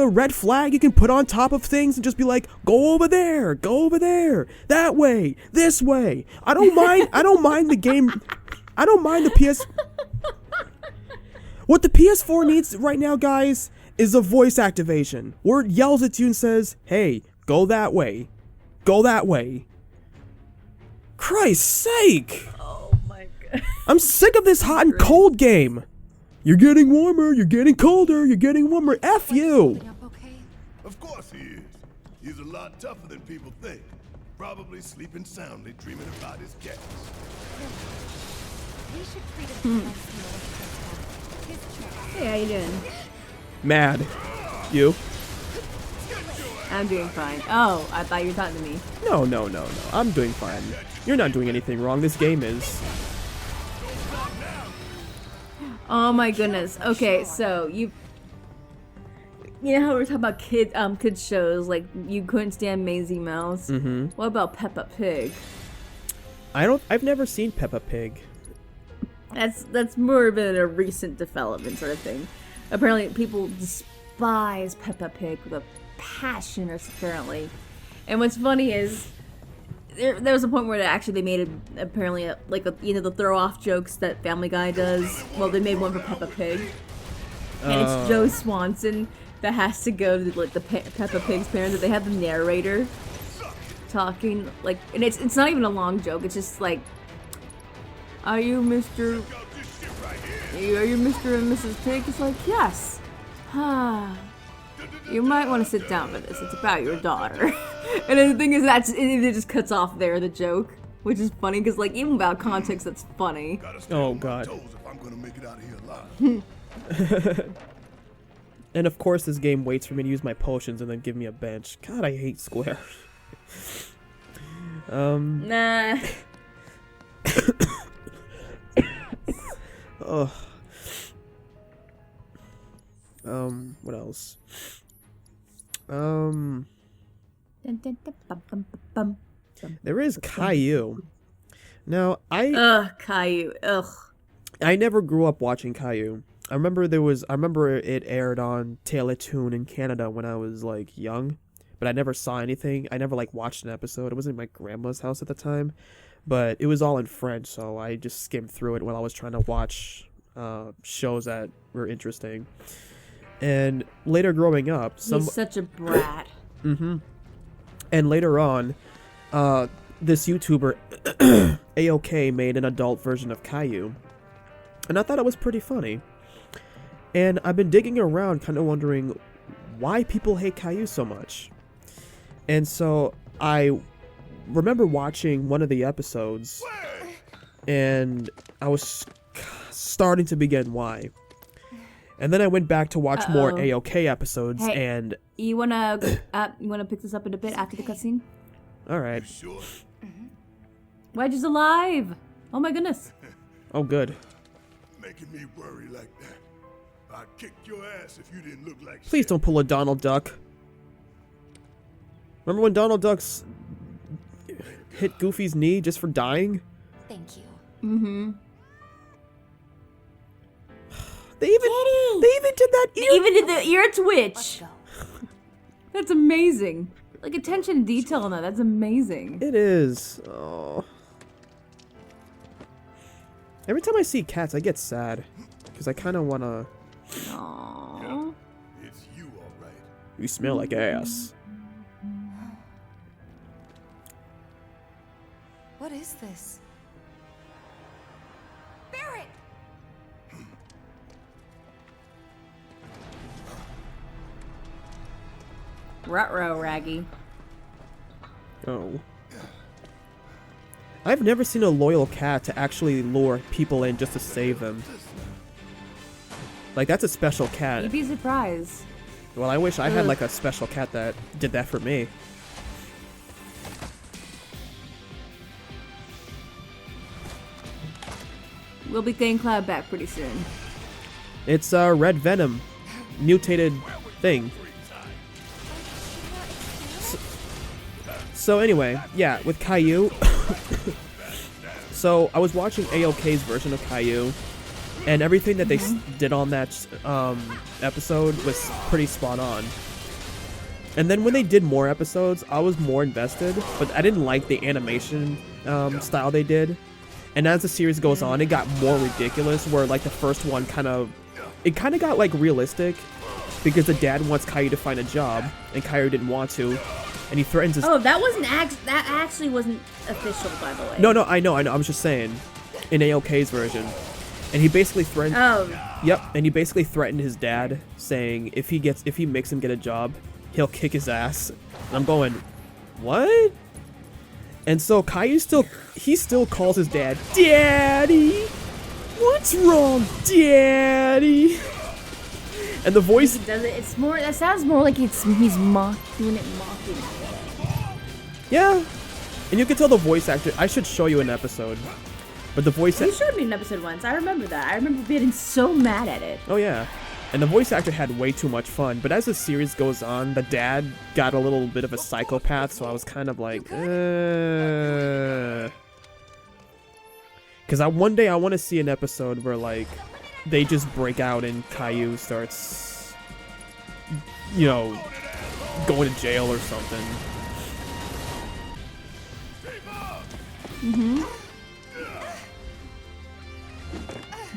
red flag you can put on top of things and just be like, go over there, that way, this way. I don't mind the game. I don't mind the PS. What the PS4 needs right now, guys, is a voice activation where it yells at you and says, hey, go that way. Go that way. Christ's sake! Oh my god. I'm sick of this hot and cold game. You're getting warmer, you're getting colder, you're getting warmer. F you! Of course he is. He's a lot tougher than people think. Probably sleeping soundly, dreaming about his cats. We should treat him his choice. Hey, how you doing? Mad. You? I'm doing fine. Oh, I thought you were talking to me. No. I'm doing fine. You're not doing anything wrong. This game is. Oh my goodness. Okay, so you know how we were talking about kids shows, like you couldn't stand Maisie Mouse? Mm-hmm. What about Peppa Pig? I've never seen Peppa Pig. That's more of a recent development sort of thing. Apparently people despise Peppa Pig with a passion, apparently. And what's funny is there was a point where they made the throw off jokes that Family Guy does. Well, they made one for Peppa Pig, and it's Joe Swanson that has to go to like the Peppa Pig's parents. That they have the narrator talking and it's not even a long joke. It's just like, are you Mr. and Mrs. Pig? It's like, yes. You might want to sit down for this. It's about your daughter. And then the thing is, it just cuts off there, the joke. Which is funny, because, even without context, that's funny. Oh, God. And, of course, this game waits for me to use my potions and then give me a bench. God, I hate Square. Nah. Ugh. What else? There is Caillou. Now, Caillou. Ugh. I never grew up watching Caillou. I remember it aired on Teletoon in Canada when I was young, but I never saw anything. I never watched an episode. It was in my grandma's house at the time, but it was all in French, so I just skimmed through it while I was trying to watch shows that were interesting. And later growing up, He's such a brat. Mm-hmm. And later on, this YouTuber AOK made an adult version of Caillou, and I thought it was pretty funny. And I've been digging around, kind of wondering why people hate Caillou so much. And so I remember watching one of the episodes, and I was starting to begin why. And then I went back to watch more AOK episodes, and you wanna pick this up in a bit after the cutscene? All right. Sure. Wedge is alive! Oh my goodness! Oh, good. Making me worry like that. I'd kick your ass if you didn't look like Please don't pull a Donald Duck. Remember when Donald Duck's hit Goofy's knee just for dying? Thank you. Mm-hmm. They even did that ear. They even did the ear twitch. That's amazing. Attention to detail on that. That's amazing. It is. Oh. Every time I see cats, I get sad because I kind of want to. Aww. It's you, all right. You smell like ass. What is this? Barret! Ruh-roh, Raggy. Oh. I've never seen a loyal cat to actually lure people in just to save them. Like, that's a special cat. You'd be surprised. Well, I wish I had like a special cat that did that for me. We'll be getting Cloud back pretty soon. It's red venom, mutated thing. So anyway, yeah, with Caillou. So I was watching AOK's version of Caillou, and everything that they did on that episode was pretty spot on. And then when they did more episodes, I was more invested, but I didn't like the animation style they did. And as the series goes on, it got more ridiculous, where like the first one kind of got like realistic, because the dad wants Caillou to find a job, and Caillou didn't want to, and he threatens his— Oh, that actually wasn't official, by the way. No, I know. I was just saying, in AOK's version, and he basically threatened— Oh. Yep, and he basically threatened his dad, saying if he makes him get a job, he'll kick his ass. And I'm going, what? And so Caillou still calls his dad, Daddy! What's wrong, Daddy? And the voice— It's more. That sounds more like he's doing it mocking. Yeah, and you can tell the voice actor— I should show you an episode, but the voice— You showed me an episode once. I remember that. I remember getting so mad at it. Oh yeah, and the voice actor had way too much fun. But as the series goes on, the dad got a little bit of a psychopath, so I was kind of like, because one day I want to see an episode where like they just break out and Caillou starts, you know, going to jail or something.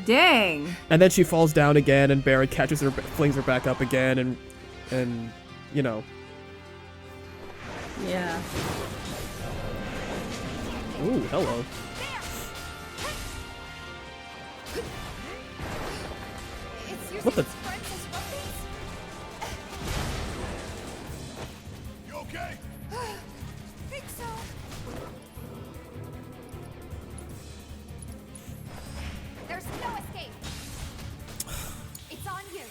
Dang. And then she falls down again, and Barret catches her, flings her back up again, and you know. Yeah. Ooh, hello. What the? You okay? Think so. There's no escape. It's on you.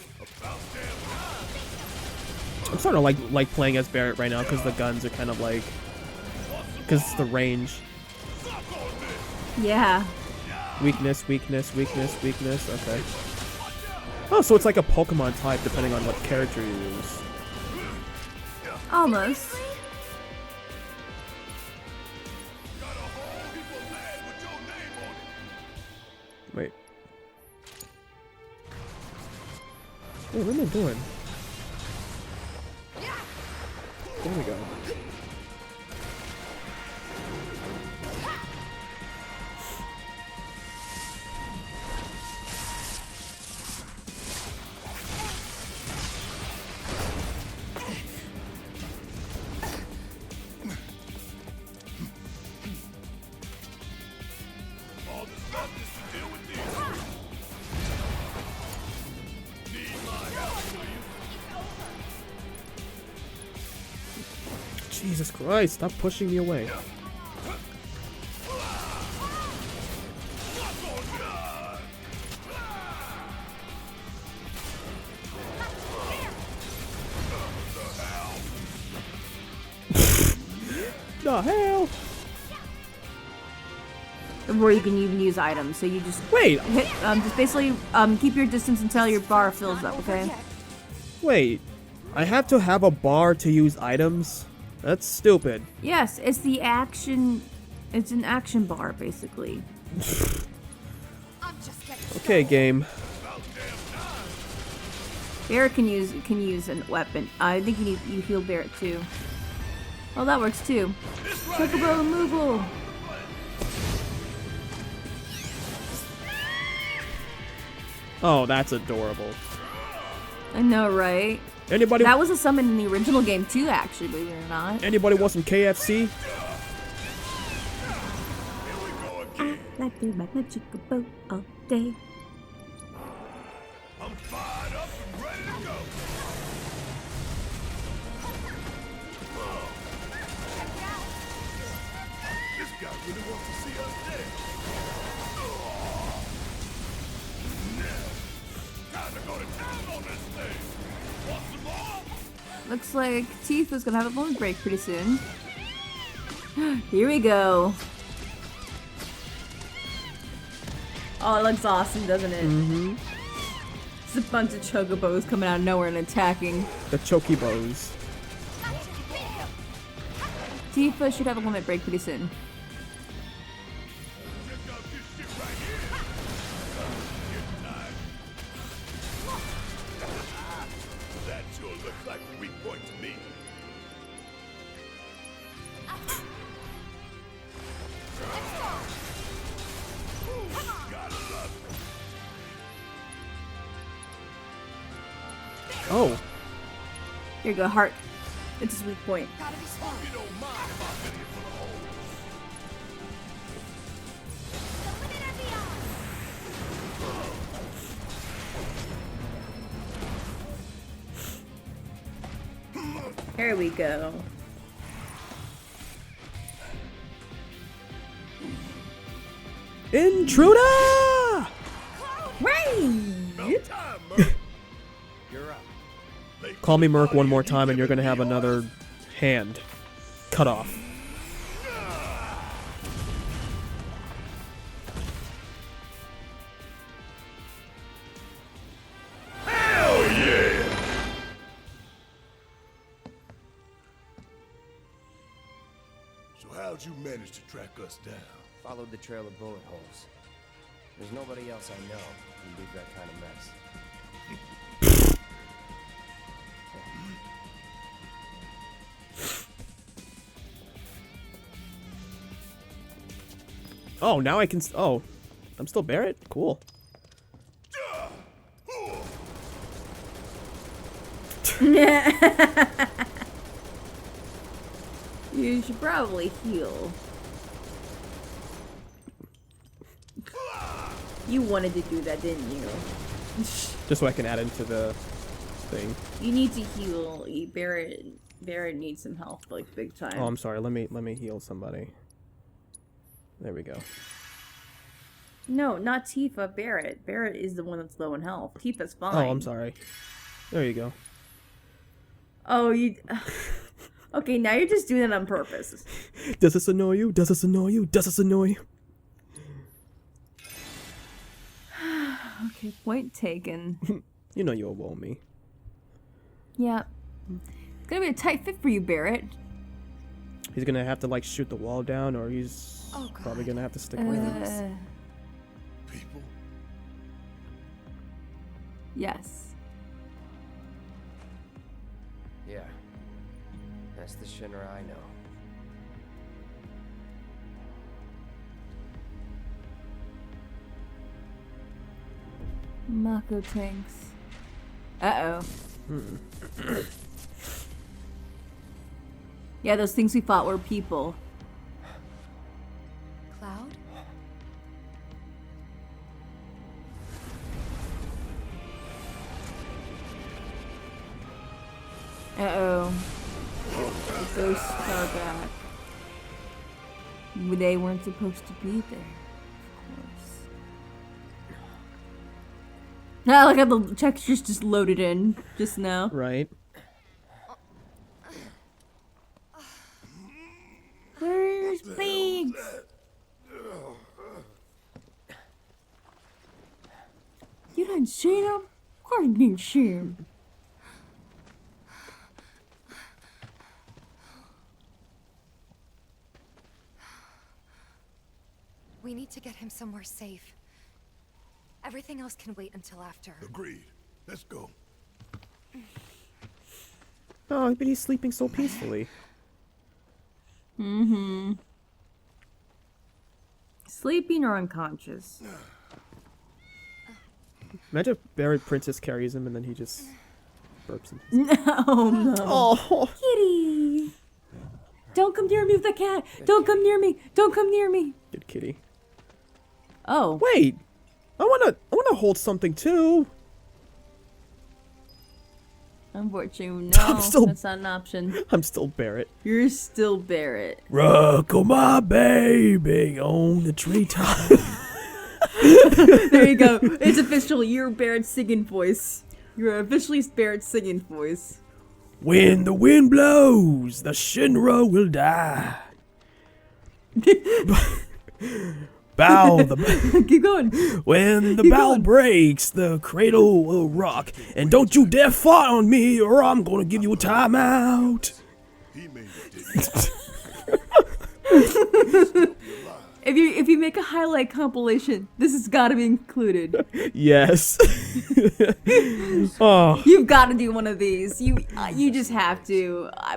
I'm starting to like playing as Barret right now because the guns are kind of like, because it's the range. Yeah. Weakness. Okay. Oh, so it's like a Pokemon type depending on what character you use. Almost. Wait. Wait, what am I doing? There we go. Jesus Christ, stop pushing me away. The hell? Or you can even use items, so you just wait. Hit, just basically keep your distance until your bar fills up. Okay. Wait, I have to have a bar to use items? That's stupid. Yes, it's the action. It's an action bar, basically. Okay, game. Barret can use a weapon. I think you heal Barret too. Oh, that works too. Chocobo removal. Oh, that's adorable. I know, right? Anybody? That was a summon in the original game too, actually, believe it or not. Anybody want some KFC? I like to ride my chocobo all day. I'm fired up and ready to go. guy really wants to see us dead. Now, time to go to town on this thing. Want some more? Looks like Tifa's gonna have a lunch break pretty soon. Here we go. Oh, it looks awesome, doesn't it? Mm-hmm. It's a bunch of chocobos coming out of nowhere and attacking. The chokibos. Tifa should have a limit break pretty soon. That sure looks like a weak point to me. Oh. Here you go, heart. It's his weak point. Gotta be smart. You don't mind if I hit it for the hole. Here we go. Intruder! Right! You're up. Call me Merc one more time and you're gonna have another hand cut off. Hell yeah! So how'd you manage to track us down? Followed the trail of bullet holes. There's nobody else I know who'd leave that kind of mess. Oh, now I can. Oh, I'm still Barret? Cool. You should probably heal. You wanted to do that, didn't you? Just so I can add into the thing. You need to heal. Barret needs some help, like big time. Oh, I'm sorry. Let me heal somebody. There we go. No, not Tifa. Barret. Barret is the one that's low in health. Tifa's fine. Oh, I'm sorry. There you go. Oh, you. Okay, now you're just doing it on purpose. Does this annoy you? Does this annoy you? Does this annoy you? Okay, point taken. You know you'll woe me. Yeah. It's gonna be a tight fit for you, Barret. He's gonna have to like shoot the wall down, or he's probably gonna have to stick around. People? Yes. Yeah. That's the Shinra I know. Mako tanks. Uh-oh. Yeah, those things we fought were people. Cloud? Uh-oh. The ghosts are back. They weren't supposed to be there. Of course. Now look at the textures just loaded in just now. Right. Where's Biggs? You didn't see him? Of course you didn't see him. We need to get him somewhere safe. Everything else can wait until after. Agreed. Let's go. Oh, but he's sleeping so peacefully. Mm-hmm. Sleeping or unconscious? Imagine if Barret Princess carries him and then he just burps him. No. Oh. Kitty! Don't come near me with the cat! Don't come near me! Don't come near me! Good kitty. Oh. Wait! I wanna hold something too. Unfortunately, no, still- that's not an option. I'm still Barret. You're still Barret. Rock my baby on the treetop. There you go. It's official. You're Barret's singing voice. You're officially Barret's singing voice. When the wind blows, the Shinra will die. Bow the Keep going. When the Keep bow going. breaks, the cradle will rock. And don't you dare fart on me, or I'm gonna give you a timeout. He made it, didn't If you make a highlight compilation, this has got to be included. Yes. Oh. You've got to do one of these. You just have to. I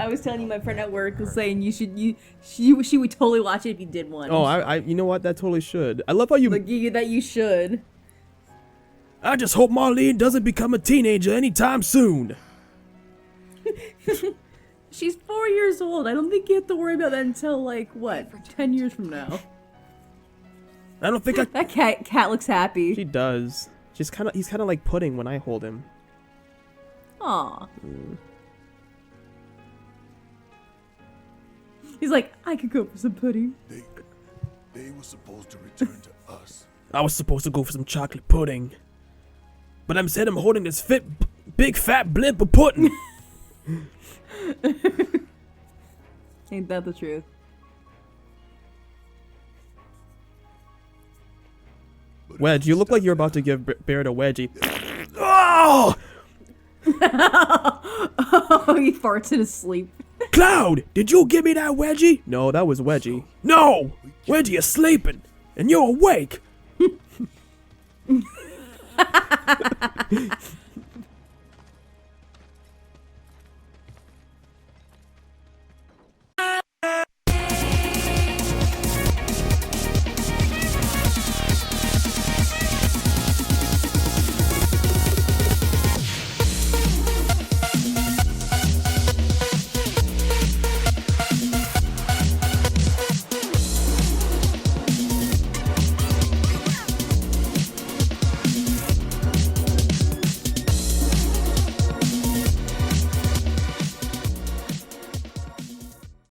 was telling you, my friend at work was saying she would totally watch it if you did one. Oh, I you know what? That totally should. I love how you. Like that you should. I just hope Marlene doesn't become a teenager anytime soon. She's 4 years old. I don't think you have to worry about that until like what, 10 years from now. I don't think I. That cat looks happy. She does. He's kind of like pudding when I hold him. Aw. He's like, I could go for some pudding. They were supposed to return to us. I was supposed to go for some chocolate pudding, but instead I'm holding this big fat blimp of pudding. Ain't that the truth? Wedge, you look like you're about to give Barret a wedgie. Oh! Oh, he farts in his sleep. Cloud, did you give me that wedgie? No, that was Wedgie. No! Wedgie is sleeping, and you're awake.